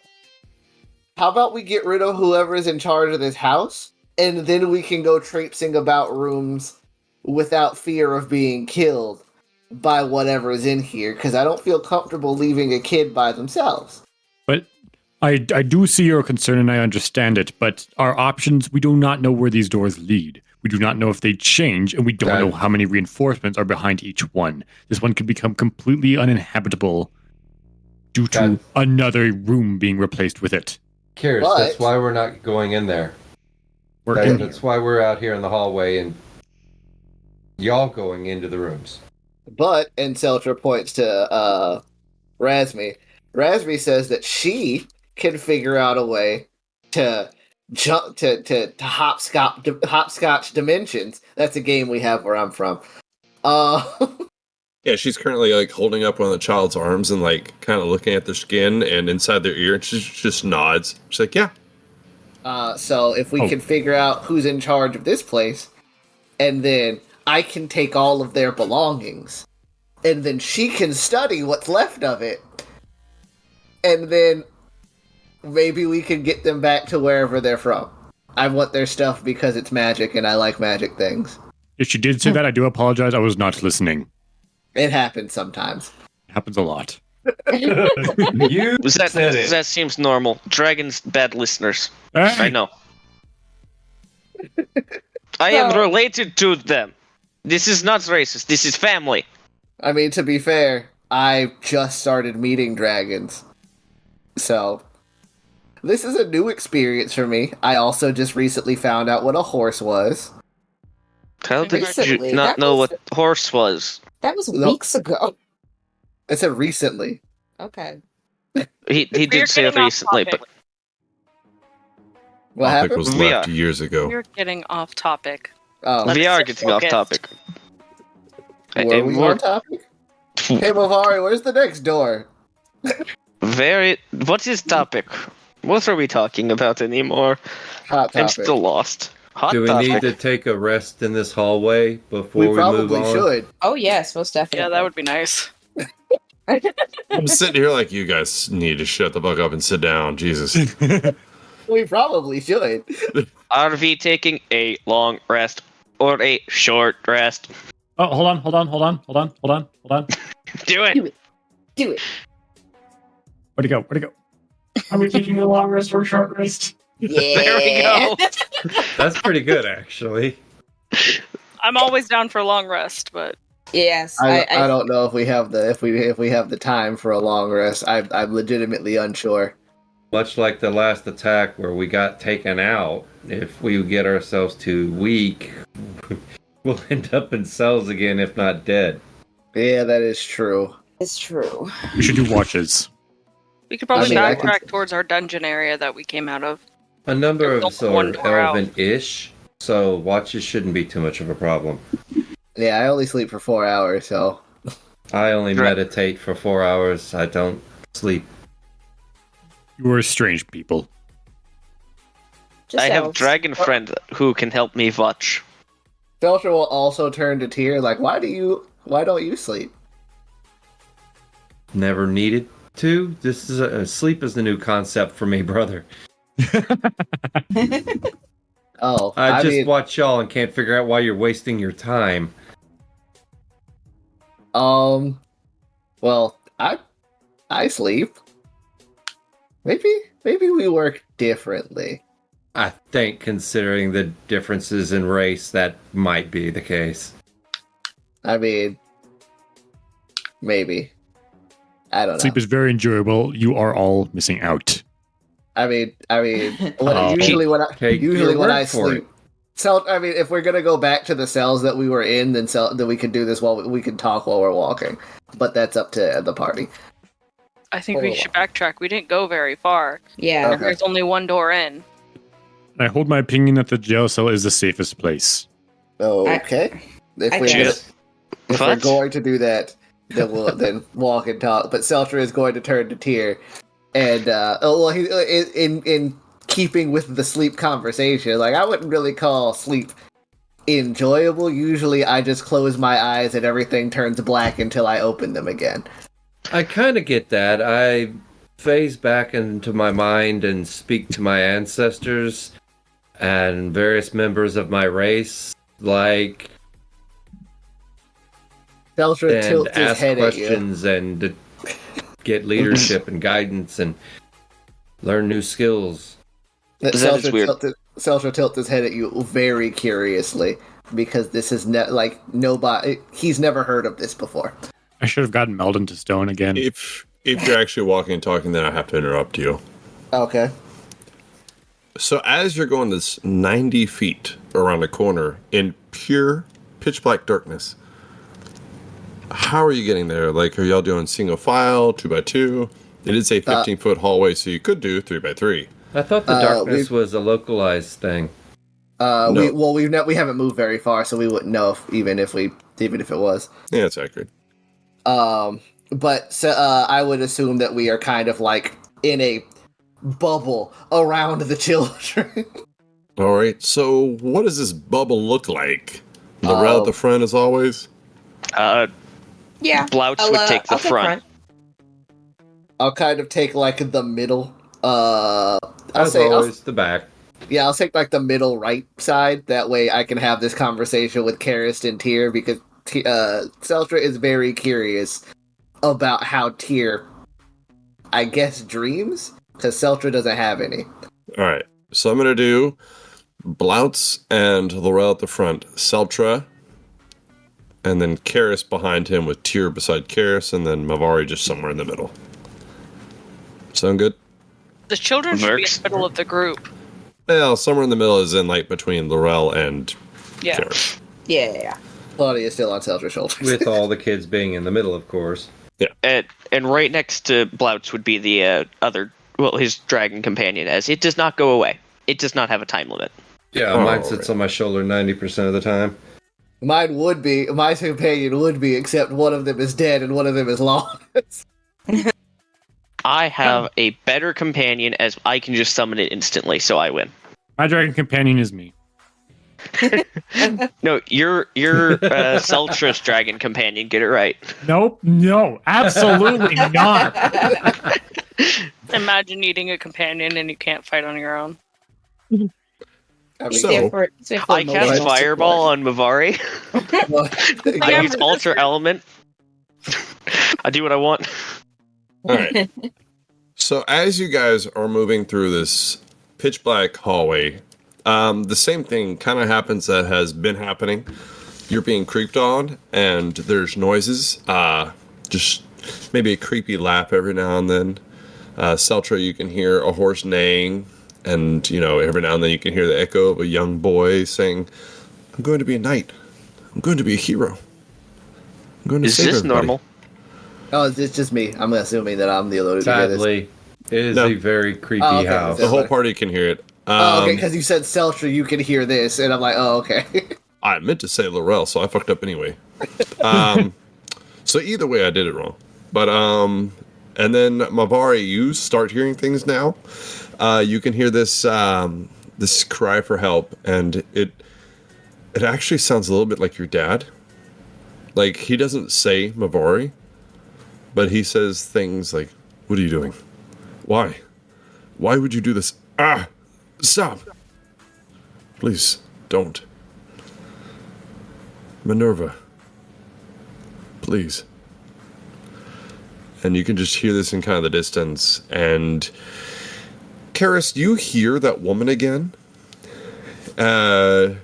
How about we get rid of whoever is in charge of this house, and then we can go traipsing about rooms without fear of being killed by whatever is in here? Because I don't feel comfortable leaving a kid by themselves. But I do see your concern and I understand it, but our options, we do not know where these doors lead. We do not know if they change, and we don't know how many reinforcements are behind each one. This one could become completely uninhabitable due to That- another room being replaced with it. Curious, But- that's why we're not going in there. We're in That's here. why we're out here in the hallway and y'all going into the rooms. But, and Seltra points to Razmi. Razmi says that she can figure out a way to jump to hopscotch dimensions. That's a game we have where I'm from. Yeah, she's currently like holding up one of the child's arms and like kind of looking at their skin and inside their ear, and she just nods. She's like, "Yeah, So if we Oh. can figure out who's in charge of this place, and then I can take all of their belongings, and then she can study what's left of it, and then maybe we can get them back to wherever they're from. I want their stuff because it's magic and I like magic things. If she did say that, I do apologize. I was not listening. It happens sometimes. It happens a lot. You said it. That seems normal. Dragons, bad listeners. I Hey, know. I am So- related to them. This is not racist. This is family. I mean, to be fair, I just started meeting dragons. So, this is a new experience for me. I also just recently found out what a horse was. How did Recently, you not that know was- what horse was? That was No. weeks ago. I said recently. Okay. He We're did say getting off recently, topic. but What topic happened? was We left are. years ago." We're getting off topic. Oh, Let's we are just getting off focus. topic. were we on topic? Hey, Movari, where's the next door? Very. What is topic? What are we talking about anymore? Hot I'm topic. still lost. Hot Do we topic. need to take a rest in this hallway before we, We move probably on? should. Oh yes, most definitely. Yeah, that would be nice. I'm sitting here like you guys need to shut the fuck up and sit down. Jesus. We probably should. Are we taking a long rest or a short rest? Oh, hold on. Do it. Do it. Where'd it go? Are we taking a long rest or a short rest? Yeah. There we go. That's pretty good, actually. I'm always down for a long rest, but Yes. I don't know if we have the if we have the time for a long rest. I'm legitimately unsure. Much like the last attack where we got taken out, if we get ourselves too weak, we'll end up in cells again, if not dead. Yeah, that is true. It's true. We should do watches. we could probably I can- backtrack towards our dungeon area that we came out of. A number of Don't us are one door out. elven-ish, so watches shouldn't be too much of a problem. Yeah, I only sleep for 4 hours, so I only Right. meditate for 4 hours. I don't sleep. You are strange people. Just I have elves. dragon friend who can help me watch. Felcher will also turn to Tyr, like, why don't you sleep? Never needed to. This is sleep is the new concept for me, brother. Oh, I just mean, watch y'all and can't figure out why you're wasting your time. well, I sleep. Maybe we work differently. I think, considering the differences in race, that might be the case. I mean, maybe. I don't know. Sleep is very enjoyable. You are all missing out. I mean, Oh. usually when I Take your when word I for sleep. I mean, if we're gonna go back to the cells that we were in, then we can do this while we can talk while we're walking. But that's up to the party. I think Hold we on. should backtrack. We didn't go very far. Yeah. Okay. There's only one door in. I hold my opinion that the jail cell is the safest place. Okay. If I we're guess. if we're What? going to do that, then we'll then walk and talk. But Seltra is going to turn to Tyr, and he in keeping with the sleep conversation. Like, I wouldn't really call sleep enjoyable. Usually, I just close my eyes and everything turns black until I open them again. I kind of get that. I phase back into my mind and speak to my ancestors and various members of my race, like, Seltra and tilts his ask head at you. questions and get leadership and guidance and learn new skills. That is weird. Seltra tilts his head at you very curiously because this is nobody. He's never heard of this before. I should have gotten Meldon to stone again. If you're actually walking and talking, then I have to interrupt you. Okay. So as you're going this 90 feet around a corner in pure pitch black darkness, how are you getting there? Like, are y'all doing single file, 2x2? It is a 15-foot hallway, so you could do 3x3. I thought the darkness was a localized thing. No. We haven't moved very far, so we wouldn't know even if it was. Yeah, that's accurate. But I would assume that we are kind of like in a bubble around the children. All right, so what does this bubble look like? Lorel at the front, as always? Yeah. Blouts would take the I'll front. I'll kind of take like the middle. I'll As always, the back. I'll take like the middle right side. That way I can have this conversation with Karist and Tyr because Seltra is very curious about how Tyr, I guess, dreams, because Seltra doesn't have any. All right, so I'm going to do Blouts and Lorel at the front, Seltra, and then Karis behind him with Tyr beside Karis, and then Mavari just somewhere in the middle. Sound good? The children should be in Works. the middle of the group. Well, somewhere in the middle is in like between Lorel and Yeah. Karis. Yeah. Claudia is still on Seltra's shoulders. With all the kids being in the middle, of course. And right next to Blouts would be the his dragon companion, as it does not go away. It does not have a time limit. Yeah, Oh, mine sits on my shoulder 90% of the time. My companion would be, except one of them is dead and one of them is lost. I have a better companion, as I can just summon it instantly, so I win. My dragon companion is me. No, you're Seltra's dragon companion. Get it right. Nope, no, absolutely not. Imagine needing a companion and you can't fight on your own. I He's So- there for, he's there for I cast emotional Fireball support. on Mavari. I Yeah, use but Alter that's- Element. I do what I want. All right. So as you guys are moving through this pitch black hallway, the same thing kind of happens that has been happening. You're being creeped on, and there's noises. Just maybe a creepy lap every now and then. Seltra, you can hear a horse neighing, and every now and then you can hear the echo of a young boy saying, "I'm going to be a knight. I'm going to be a hero. I'm going to Is save this everybody." normal? Oh, it's just me. I'm assuming that I'm the only one who can hear this. Sadly, it is No. a very creepy Oh, okay. house. The whole party can hear it. Oh, okay, because you said Seltra, you can hear this, and I'm like, oh, okay. I meant to say Lorel, so I fucked up anyway. So either way, I did it wrong. But and then Mavari, you start hearing things now. You can hear this this cry for help, and it actually sounds a little bit like your dad. Like, he doesn't say Mavari, but he says things like, "What are you doing? Why? Why would you do this? Ah! Stop! Please, don't. Minerva, please." And you can just hear this in kind of the distance. And Karis, you hear that woman again. And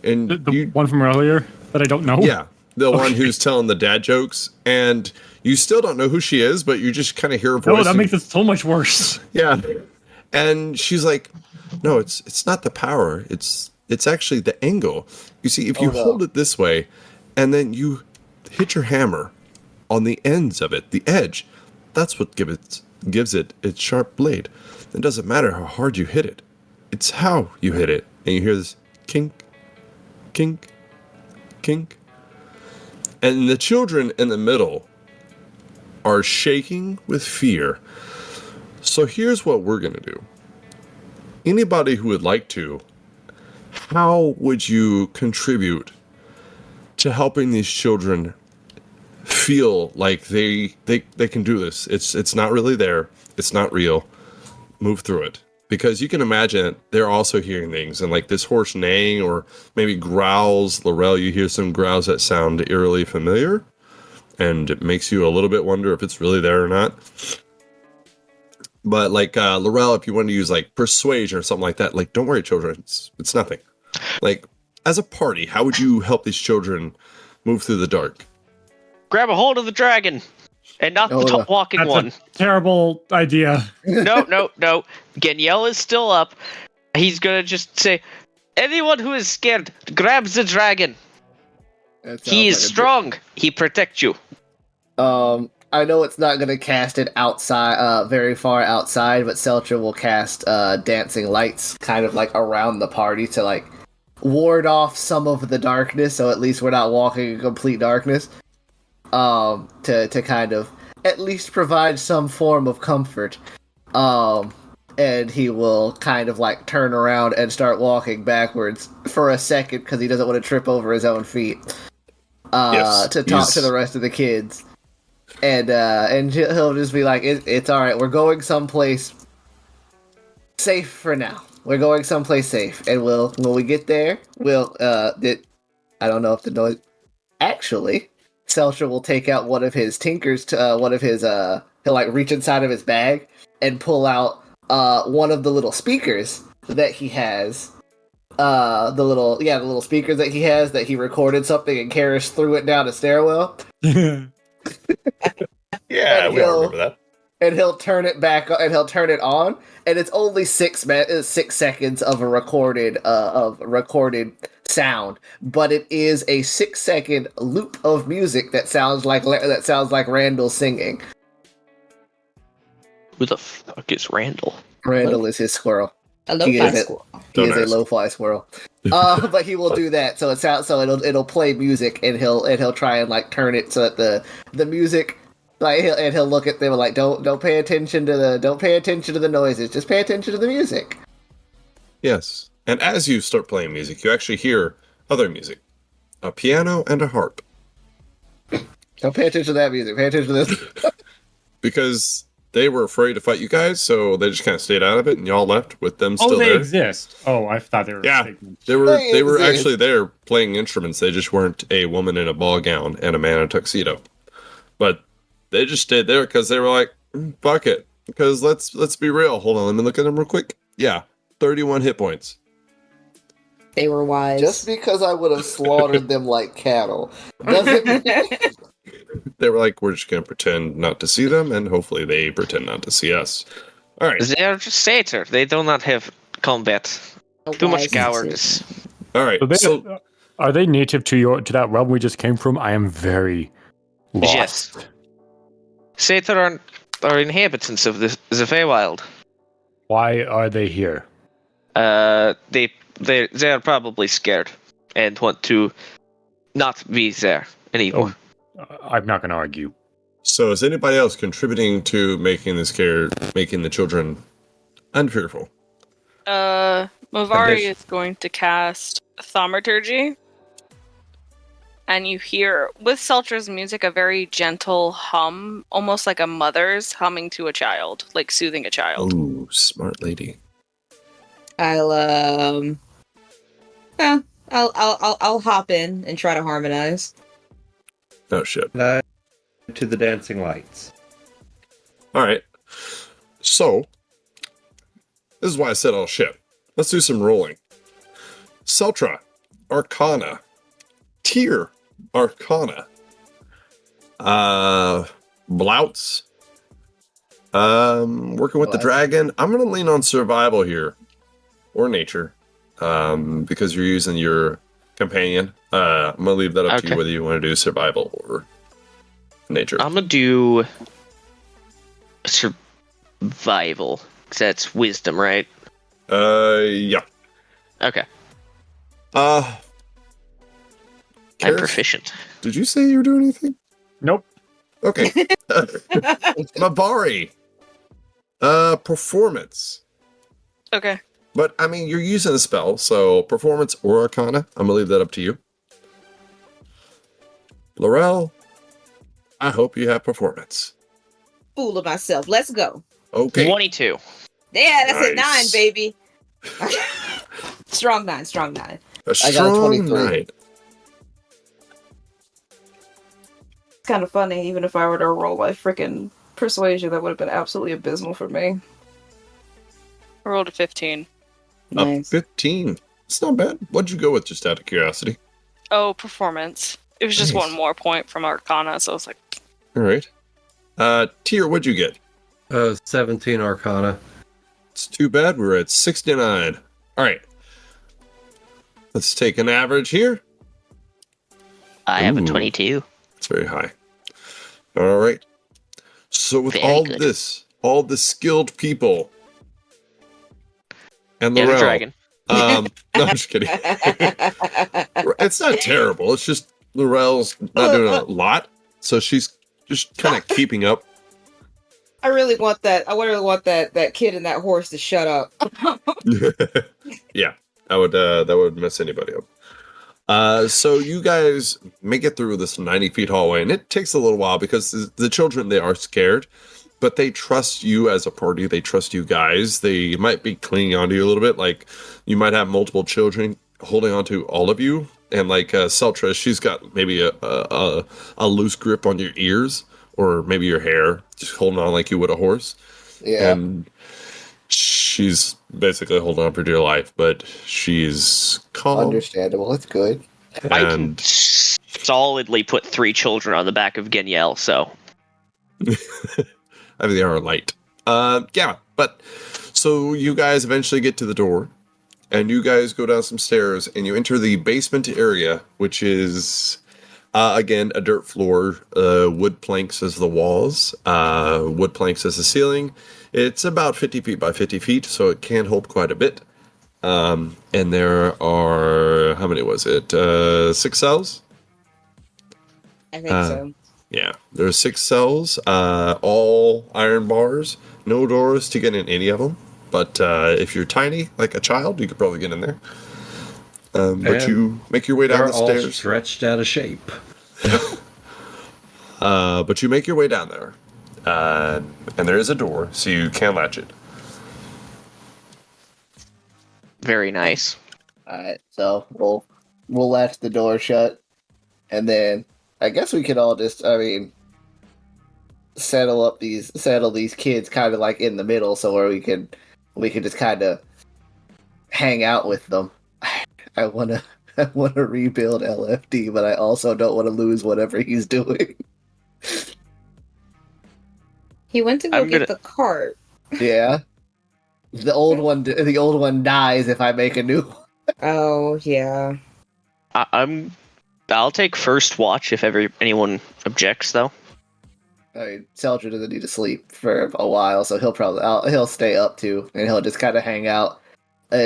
The one from earlier that I don't know. yeah, the one who's telling the dad jokes. And you still don't know who she is, but you just kind of hear her voice. No, that and- makes it so much worse. Yeah. And she's like, "No, it's not the power. It's actually the angle. You see, if you hold it this way, and then you hit your hammer on the ends of it, the edge, that's what gives it its sharp blade. It doesn't matter how hard you hit it. It's how you hit it." And you hear this kink, kink, kink. And the children in the middle are shaking with fear. So here's what we're going to do. Anybody who would like to, how would you contribute to helping these children feel like they can do this? It's not really there. It's not real. Move through it. Because you can imagine they're also hearing things, and like this horse neighing or maybe growls. Lorel, you hear some growls that sound eerily familiar, and it makes you a little bit wonder if it's really there or not. But like Lorel, if you want to use like persuasion or something like that, like, don't worry, children, it's nothing. Like, as a party, how would you help these children move through the dark? Grab a hold of the dragon, and not the top walking That's one. a terrible idea. No. Geniel is still up. He's gonna just say, "Anyone who is scared, grab the dragon. He is strong. He protects you." I know it's not going to cast it outside, very far outside, but Seltra will cast dancing lights kind of like around the party to like ward off some of the darkness, so at least we're not walking in complete darkness. To kind of at least provide some form of comfort. And he will kind of like turn around and start walking backwards for a second because he doesn't want to trip over his own feet. Yes, To talk to the rest of the kids. And he'll just be like, it's all right. We're going someplace safe for now. We're going someplace safe, and when we get there, I don't know if the noise. Actually, Seltra will take out one of his tinkers. He'll like reach inside of his bag and pull out one of the little speakers that he has. The little speakers that he has that he recorded something and Karis threw it down a stairwell. Yeah, And we all remember that. And he'll turn it back and he'll turn it on, and it's only 6 seconds of a recorded sound, but it is a 6-second loop of music that sounds like Randall singing. Who the fuck is Randall? Randall is his squirrel. A He lo-fi is it. squirrel. He is Don't a ask. low-fly squirrel. But he will do that, so it'll play music, and he'll try and like turn it so that the music, like he'll look at them like, don't pay attention to the noises, just pay attention to the music. Yes. And as you start playing music, you actually hear other music. A piano and a harp. Don't pay attention to that music. Pay attention to this. Because they were afraid to fight you guys, so they just kind of stayed out of it, and y'all left with them Oh, still they there. exist. Oh, I thought they were. Yeah, figments. they were exist. actually there playing instruments. They just weren't a woman in a ball gown and a man in a tuxedo. But they just stayed there because they were like, fuck it. Because let's be real. Hold on, let me look at them real quick. Yeah, 31 hit points. They were wise. Just because I would have slaughtered them like cattle doesn't mean They were like, we're just gonna pretend not to see them, and hopefully they pretend not to see us. All right, They are just satyr. They do not have combat. Too much cowardice. all right. So Are they native to that realm we just came from? I am very lost. Yes. Satyr are inhabitants of the Feywild. Why are they here? They are probably scared and want to not be there anymore. I'm not going to argue. So is anybody else contributing to making the children unfearful? Mavari is going to cast Thaumaturgy. And you hear, with Seltra's music, a very gentle hum, almost like a mother's humming to a child, like soothing a child. Ooh, smart lady. I'll hop in and try to harmonize. Oh shit. To the dancing lights. All right. So this is why I said, oh shit. Let's do some rolling. Seltra, Arcana, Tier, Arcana, Blouts, working with the dragon. I'm gonna lean on survival here, or nature, because you're using your companion. I'm gonna leave that up to you whether you want to do survival or nature. I'm gonna do survival, 'cause that's wisdom, right? Yeah. Okay. I'm I'm proficient. Did you say you were doing anything? Nope. Okay. Mavari. Performance. Okay. But, I mean, you're using a spell, so performance or arcana, I'm gonna leave that up to you. Lorel, I hope you have performance. Fool of myself. Let's go. Okay. 22. Yeah, that's a 9, Nice. baby. Strong 9, strong 9. A I got a strong 23. 9. It's kind of funny, even if I were to roll my freaking persuasion, that would have been absolutely abysmal for me. I rolled a 15. A Nice. 15. It's not bad. What'd you go with, just out of curiosity? Oh, performance. It was just Nice. one more point from Arcana, so I was like, All right. Tier, what'd you get? 17 Arcana. It's too bad. We're at 69. All right. Let's take an average here. I have a Ooh. 22. It's very high. All right. So with Very all good. this, all the skilled people, and Yeah, the Lorel, dragon. no, I'm just kidding. It's not terrible. It's just Lorel's not doing a lot, so she's just kind of keeping up. I really want that. I really want that kid and that horse to shut up. Yeah, that would mess anybody up. So you guys make it through this 90 feet hallway, and it takes a little while because the children, they are scared, but they trust you as a party. They trust you guys. They might be clinging onto you a little bit. Like you might have multiple children holding onto all of you, and like Seltra, she's got maybe a loose grip on your ears or maybe your hair, just holding on like you would a horse. Yeah. And she's basically holding on for dear life, but she's calm. Understandable. It's good. I can And solidly put 3 children on the back of Genielle, so. I mean, they are light. Yeah, but so you guys eventually get to the door, and you guys go down some stairs, and you enter the basement area, which is again a dirt floor, wood planks as the walls, wood planks as the ceiling. It's about 50 feet by 50 feet, so it can hold quite a bit. And there are, how many was it? 6 cells? I think so. Yeah, there are 6 cells, all iron bars, no doors to get in any of them. but if you're tiny, like a child, you could probably get in there. But And you make your way down They're the all stairs. stretched out of shape. But you make your way down there, and there is a door, so you can latch it. Very nice. Alright, so we'll latch the door shut, and then I guess we could all just, settle these kids kind of like in the middle, so where we could just kind of hang out with them. I wanna rebuild LFD, but I also don't want to lose whatever he's doing. He went to go I'm get gonna- the cart. Yeah, the old one dies if I make a new one. Oh yeah. I'll take first watch if anyone objects, though. I mean, Seltzer doesn't need to sleep for a while, so he'll stay up too, and he'll just kind of hang out.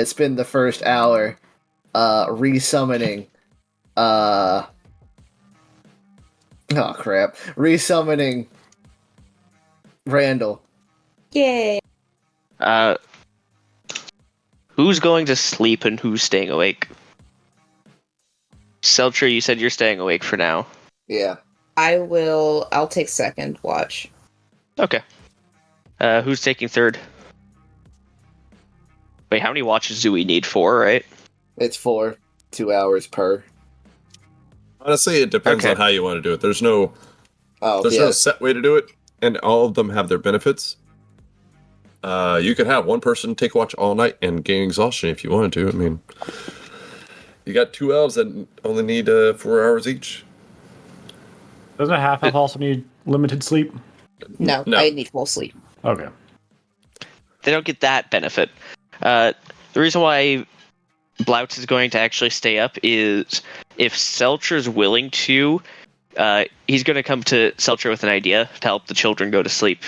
Spend the first hour, resummoning. Oh crap! Resummoning Randall. Yay. Who's going to sleep and who's staying awake? Seltzer, you said you're staying awake for now. Yeah. I'll take second watch. Okay. Who's taking third? Wait, how many watches do we need? 4, right? It's 2 hours per. Honestly, it depends Okay. on how you want to do it. There's no Oh, no set way to do it, and all of them have their benefits. You could have one person take watch all night and gain exhaustion if you wanted to. I mean, you got 2 elves that only need 4 hours each. Doesn't a half elf also need limited sleep? No, No. I need full sleep. Okay. They don't get that benefit. The reason why Blouts is going to actually stay up is if Seltzer's willing to, he's going to come to Seltzer with an idea to help the children go to sleep.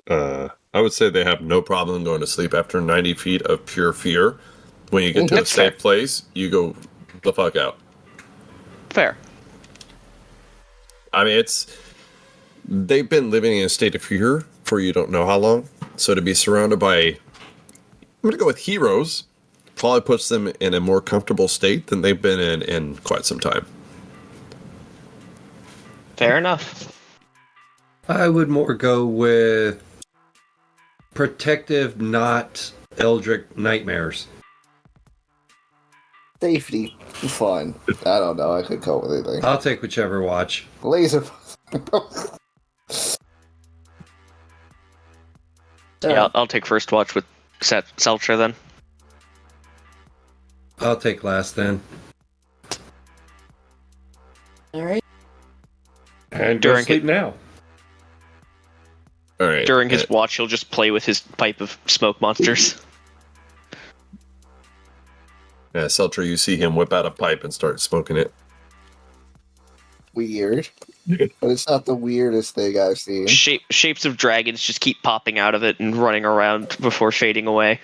I would say they have no problem going to sleep after 90 feet of pure fear. When you get to a That's fair. safe place, you go the fuck out. Fair. I mean, they've been living in a state of fear for you don't know how long. So to be surrounded by, I'm going to go with heroes, probably puts them in a more comfortable state than they've been in quite some time. Fair enough. I would more go with protective, not eldritch nightmares. Safety, fun. I don't know. I could go with anything. I'll take whichever watch. Laser. Yeah, I'll take first watch with Seltzer then. I'll take last then. All right. And During go sleep now. All right. During his watch, he'll just play with his pipe of smoke monsters. Seltzer, you see him whip out a pipe and start smoking it. Weird. But it's not the weirdest thing I've seen. Shapes of dragons just keep popping out of it and running around before fading away.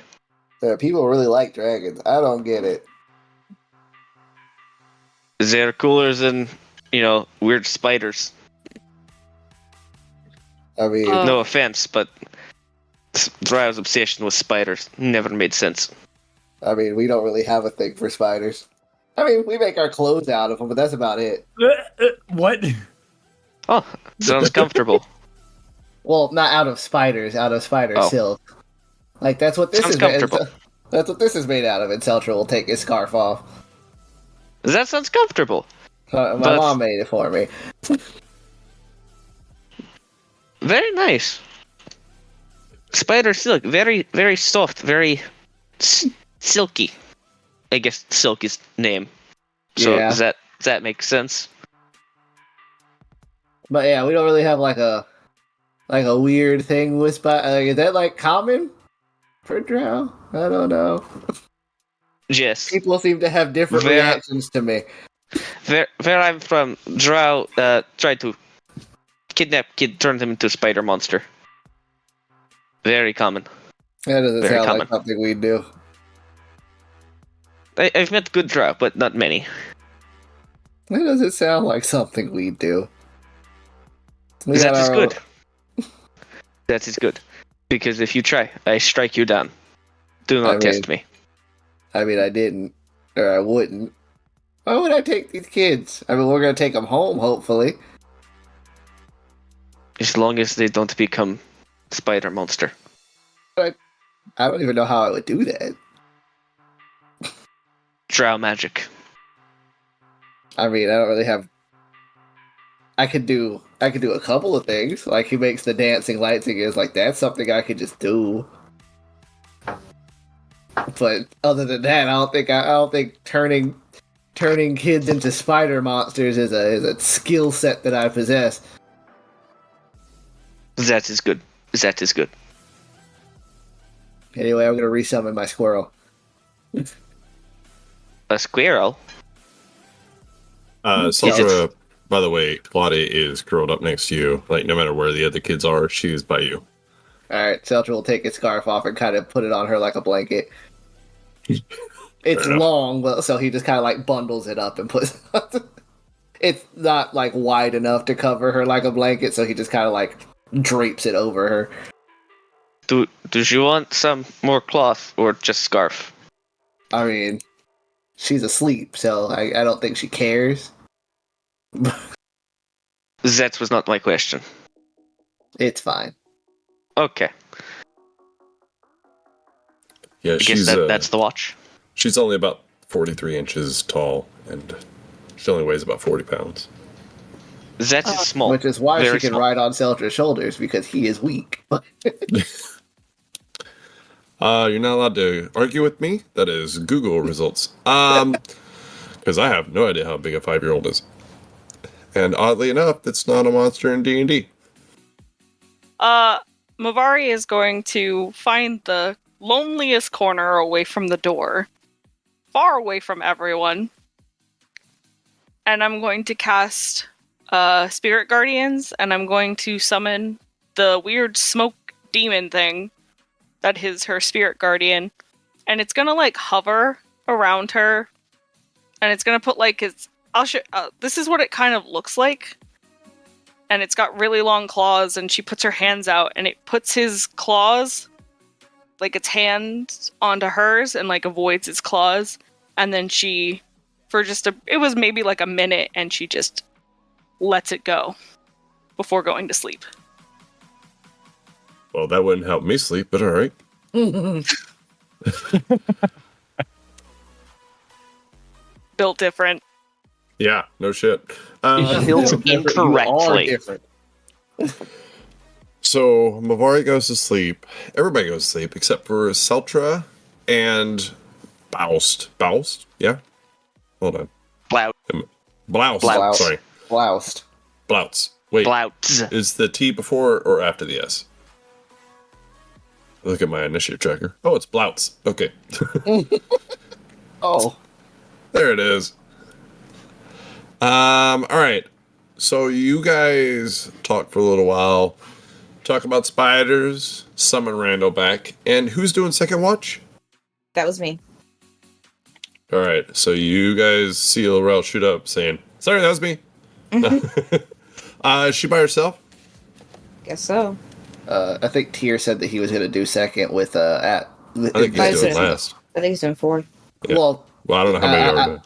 People really like dragons. I don't get it. They're cooler than, weird spiders. I mean, No offense, but Dryo's obsession with spiders never made sense. we don't really have a thing for spiders. We make our clothes out of them, but that's about it. What? Oh, sounds comfortable. Well, not out of spiders, out of spider Oh. silk. Like that's what this Sounds is. Made, comfortable. that's what this is made out of. And Seltra will take his scarf off. That sounds comfortable. My But- mom made it for me. Very nice. Spider silk, very, very soft, very silky. I guess silk is name. So Yeah. does that make sense? But yeah, we don't really have like a weird thing with spider. Is that common for drow? I don't know. Yes. People seem to have different Where- reactions to me. Where I'm from, Drow tried to kidnap kid, turn him into a spider monster. Very common. That doesn't Very sound common. like something we do. I've met good Drow, but not many. That doesn't sound like something we do. We That got is our good. That is good. Because if you try, I strike you down. Do not test me. I mean, I didn't, or I wouldn't. Why would I take these kids? I mean, we're gonna take them home, hopefully. As long as they don't become spider monster. But I don't even know how I would do that. Drow magic. I mean, I don't really have. I could do a couple of things. Like he makes the dancing lights again. Like that's something I could just do. But other than that, I don't think turning kids into spider monsters is a skill set that I possess. That is good. That is good. Anyway, I'm gonna resummon my squirrel. A squirrel? Sandra, by the way, Claudia is curled up next to you. Like, no matter where the other kids are, she's by you. Alright, Seltra will take his scarf off and kind of put it on her like a blanket. It's long, but so he just kind of like bundles it up and puts it's not like wide enough to cover her like a blanket, so he just kind of like drapes it over her. Do you want some more cloth or just scarf? I mean, she's asleep, so I don't think she cares. That was not my question. It's fine. Okay. Yeah, I guess that's the watch. She's only about 43 inches tall, and she only weighs about 40 pounds. That is small. Which is why Very she can small. ride on Seltra's shoulders, because he is weak. You're not allowed to argue with me. That is Google results. Because I have no idea how big a 5-year-old is. And oddly enough, that's not a monster in D&D. Mavari is going to find the loneliest corner away from the door, far away from everyone, and I'm going to cast Spirit Guardians, and I'm going to summon the weird smoke demon thing that is her Spirit Guardian, and it's gonna like hover around her, and it's gonna put like its. I'll show. This is what it kind of looks like. And it's got really long claws, and she puts her hands out, and it puts his claws, like its hands, onto hers, and like avoids its claws. And then she, it was maybe like a minute, and she just lets it go before going to sleep. Well, that wouldn't help me sleep, but all right. Built different. Yeah, no shit. Built incorrectly. different. So Mavari goes to sleep. Everybody goes to sleep except for Seltra and Baust. Baust? Yeah? Hold on. Blouse. Blouse. Sorry. Bloused. Blouse. Wait. Blouse. Is the T before or after the S? Look at my initiative tracker. Oh, it's Blouse. Okay. Oh. There it is. All right. So you guys talk for a little while. Talk about spiders. Summon Randall back. And who's doing second watch? That was me. All right. So you guys see Lorel shoot up saying, sorry, that was me. Is she by herself? Guess so. I think Tyr said that he was going to do second with I think he's doing last. I think he's doing 4. Yeah. Well, I don't know how many are doing.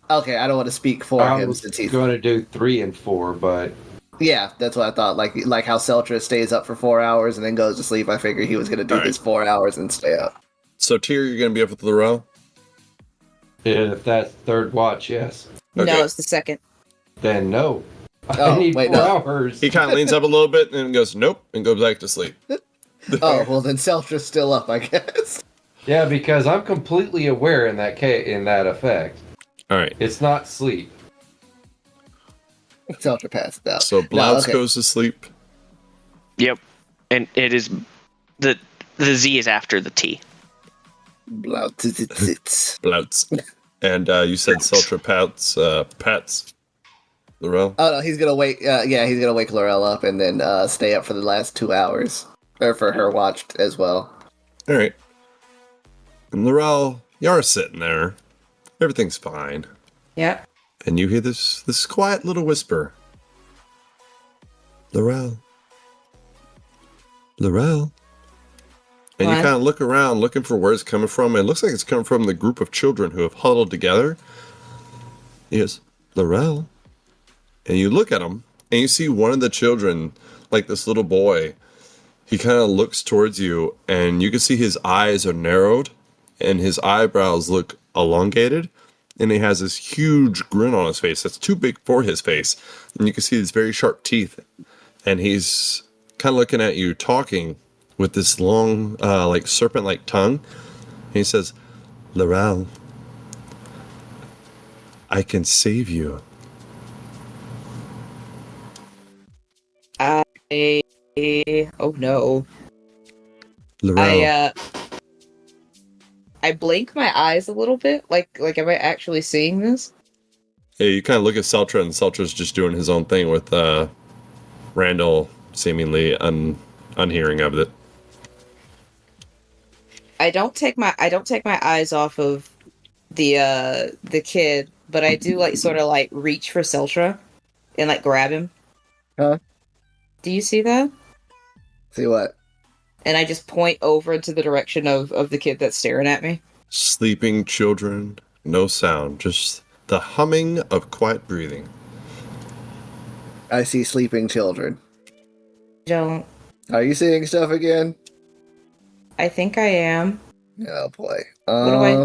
okay, I don't want to speak for I him was since he's going to do 3 and 4, but yeah, that's what I thought. Like how Seltra stays up for 4 hours and then goes to sleep. I figured he was going to do All right. his 4 hours and stay up. So Tyr, you're going to be up with Lorel? if that's third watch, yes. Okay. No, it's the second. Then no. Oh, I need wait, 4 no. hours. He kind of leans up a little bit and goes, nope, and goes back to sleep. Oh, well then Seltra's still up, I guess. Yeah, because I'm completely aware in that effect. All right. It's not sleep. Seltra passed out. So No, Blouse okay. goes to sleep. Yep. And it is the Z is after the T. Blouse. Blouse. And you said Seltra pats Lorel? Oh no, he's gonna wake. Yeah, he's gonna wake Lorel up and then stay up for the last 2 hours, or for her watch as well. All right. And Lorel, you're sitting there. Everything's fine. Yeah. And you hear this quiet little whisper. Lorel. Lorel. And you What? kind of look around looking for where it's coming from. And it looks like it's coming from the group of children who have huddled together. He goes, Lorel. And you look at him and you see one of the children, like this little boy. He kind of looks towards you and you can see his eyes are narrowed and his eyebrows look elongated. And he has this huge grin on his face that's too big for his face. And you can see his very sharp teeth. And he's kind of looking at you, talking with this long, like serpent-like tongue. And he says, Lorel, I can save you. Oh no. Lorel, I blink my eyes a little bit. Like am I actually seeing this? yeah, you kind of look at Seltra, and Seltra's just doing his own thing with Randall seemingly unhearing of it. I don't take my eyes off of the kid, but I do like sort of like reach for Seltra and like grab him. Huh? Do you see that? See what? And I just point over into the direction of the kid that's staring at me. Sleeping children, no sound, just the humming of quiet breathing. I see sleeping children. Don't. Are you seeing stuff again? I think I am. Oh boy.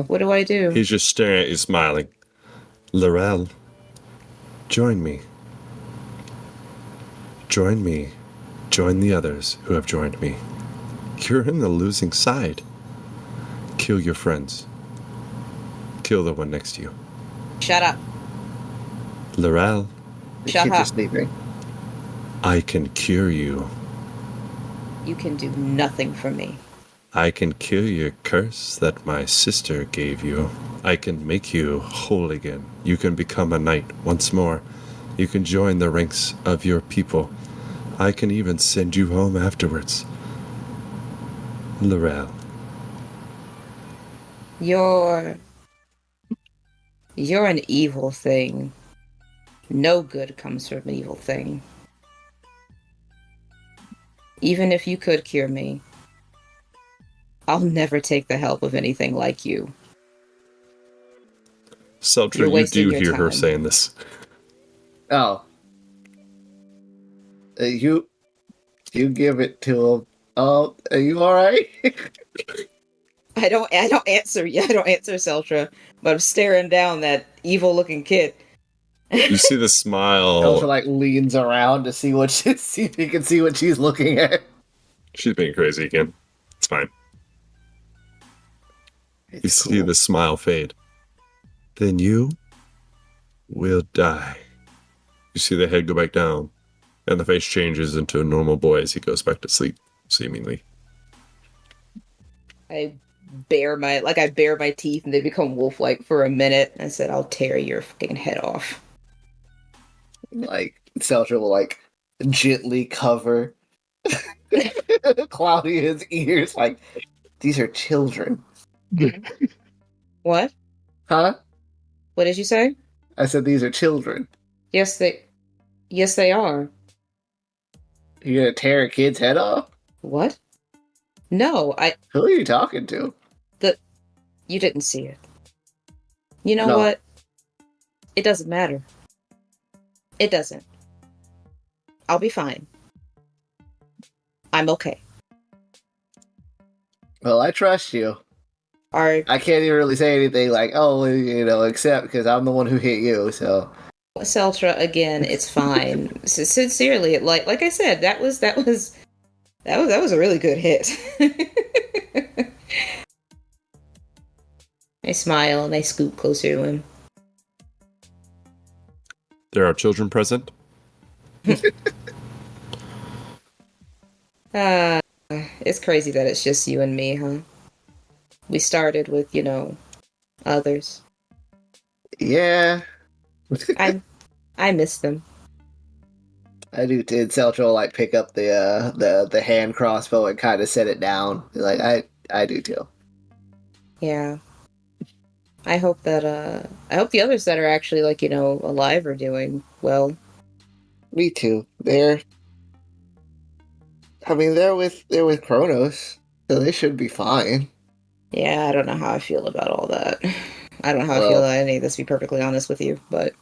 What do I do? He's just staring at you, smiling. Lorel, join me. Join me. Join the others who have joined me. You're in the losing side. Kill your friends. Kill the one next to you. Shut up. Lorel, The Shut kids are up. sleeping. I can cure you. You can do nothing for me. I can kill your curse that my sister gave you. I can make you whole again. You can become a knight once more. You can join the ranks of your people. I can even send you home afterwards. Lorel. You're an evil thing. No good comes from an evil thing. Even if you could cure me, I'll never take the help of anything like you. Seltra, You're you wasting do your hear her time. saying this. Oh. You give it to him. Oh, are you alright? I don't answer. I don't answer Seltra, but I'm staring down that evil-looking kid. You see the smile. Elsa like leans around to see see if he can see what she's looking at. She's being crazy again. It's fine. You see the smile fade. Then you will die. You see the head go back down, and the face changes into a normal boy as he goes back to sleep, seemingly. I bare my teeth and they become wolf-like for a minute. I said, "I'll tear your fucking head off." Like Seltra will like gently cover Claudia's ears. Like these are children, What? huh? What did you say? I said these are children. Yes, they are. You gonna tear a kid's head off? What? No, Who are you talking to? you didn't see it. You know No. what? It doesn't matter. It doesn't. I'll be fine. I'm okay. Well, I trust you. Are I can't even really say anything like, oh, except because I'm the one who hit you. So Seltra again? It's fine. Sincerely, like I said, that was a really good hit. I smile and I scoot closer to him. There are children present. It's crazy that it's just you and me, huh? We started with, others. yeah, I miss them. I do too. Seltra will like pick up the hand crossbow and kind of set it down. Like I do too. Yeah. I hope the others that are actually alive are doing well. Me too. They're with Kronos. so they should be fine. Yeah, I don't know how I feel about all that. I don't know how I Well- feel about any of this, to be perfectly honest with you, but...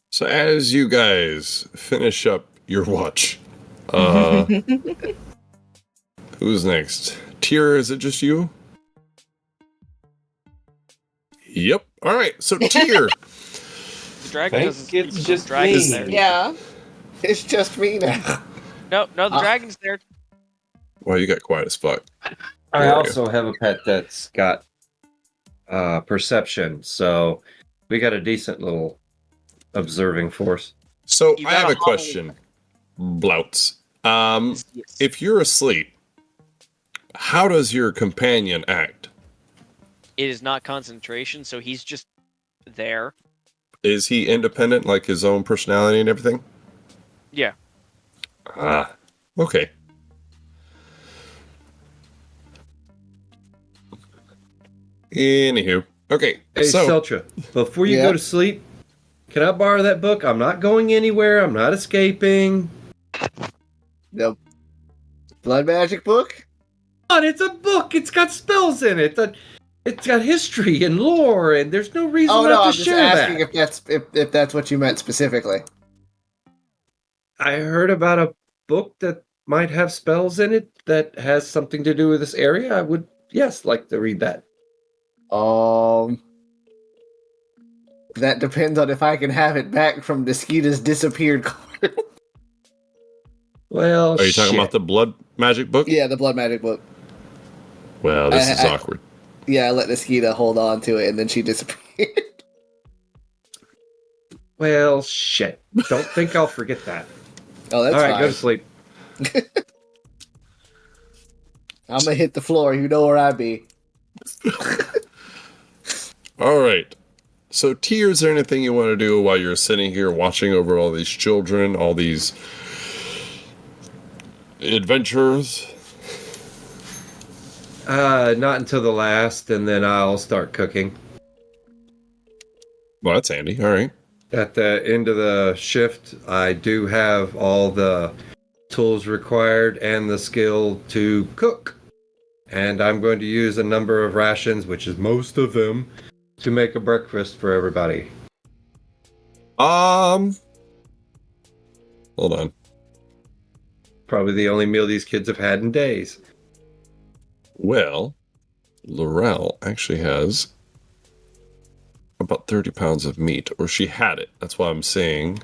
So as you guys finish up your watch, who's next? Tyr, is it just you? Yep. All right. So Tyr, The dragon Think doesn't. it's the just dragon's me. there. Yeah. It's just me now. No, the dragon's there. well, you got quiet as fuck. I Where are also have a pet that's got perception, so we got a decent little observing force. So You I have got a a hobble- question, Blouts. If you're asleep, how does your companion act? It is not concentration, so he's just there. Is he independent, like his own personality and everything? Yeah. Ah, okay. Anywho, okay. Hey, So Seltra, before you Yeah? go to sleep, can I borrow that book? I'm not going anywhere. I'm not escaping. The blood magic book? But it's a book. It's got spells in it. It's got history and lore, and there's no reason Oh not no, to I'm just share asking that. if that's what you meant specifically. I heard about a book that might have spells in it that has something to do with this area. I would, yes, like to read that. That depends on if I can have it back from Niskita's disappeared card. Well, are you talking about the blood magic book? Yeah, the blood magic book. Well, this is I- awkward. Yeah, I let Niskita hold on to it and then she disappeared. Well, shit. Don't think I'll forget that. Oh, that's All right, fine. go to sleep. I'm gonna hit the floor. You know where I be. All right. So, T, is there anything you want to do while you're sitting here watching over all these children, all these adventures? Not until the last, and then I'll start cooking. Well, that's handy. All right. At the end of the shift, I do have all the tools required and the skill to cook. And I'm going to use a number of rations, which is most of them, to make a breakfast for everybody. Hold on. Probably the only meal these kids have had in days. Well, Lorel actually has about 30 pounds of meat, or she had it. That's why I'm saying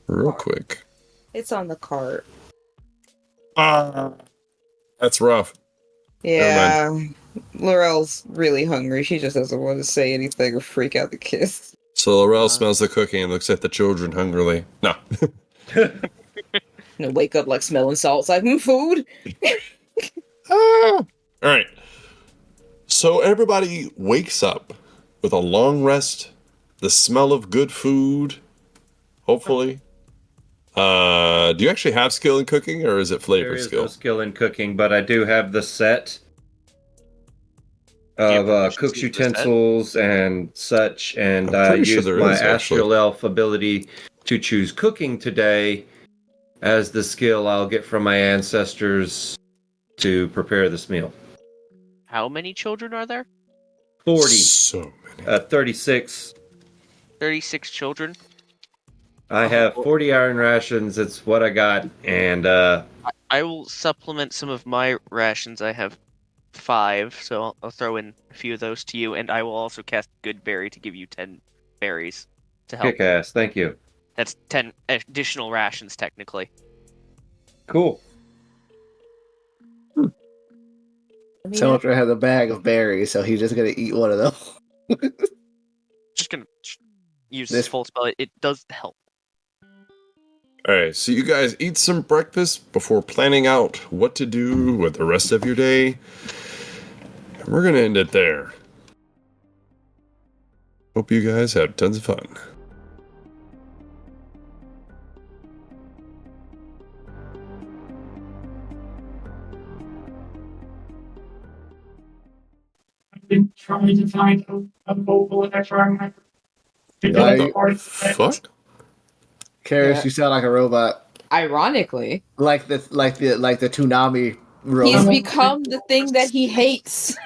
real quick. It's on the cart. That's rough. Yeah. Lorel's really hungry. She just doesn't want to say anything or freak out the kids. So Lorel smells the cooking and looks at the children hungrily. No. And wake up like smelling salt. It's like, food? All right. So everybody wakes up with a long rest, the smell of good food, hopefully. Do you actually have skill in cooking, or is it flavor There is skill? no skill in cooking, but I do have the set of cook's proficiency for set? utensils and such, and I'm I pretty sure used there my is, actually. astral elf ability to choose cooking today as the skill I'll get from my ancestors to prepare this meal. How many children are there? 40, So many. 36. 36 children. I have 40 iron rations. It's what I got, and I will supplement some of my rations. I have 5, so I'll throw in a few of those to you, and I will also cast Good Berry to give you 10 berries to help. kick ass. Thank you. That's 10 additional rations, technically. Cool. Soldier has a bag of berries, so he's just gonna eat one of those. Just gonna use This- this full spell. It does help. All right, so you guys eat some breakfast before planning out what to do with the rest of your day. And we're going to end it there. Hope you guys have tons of fun. I've been trying to find a vocal electron. Fuck? Karis, Yeah. you sound like a robot. Ironically, Like the Toonami Roll. He's become the thing that he hates.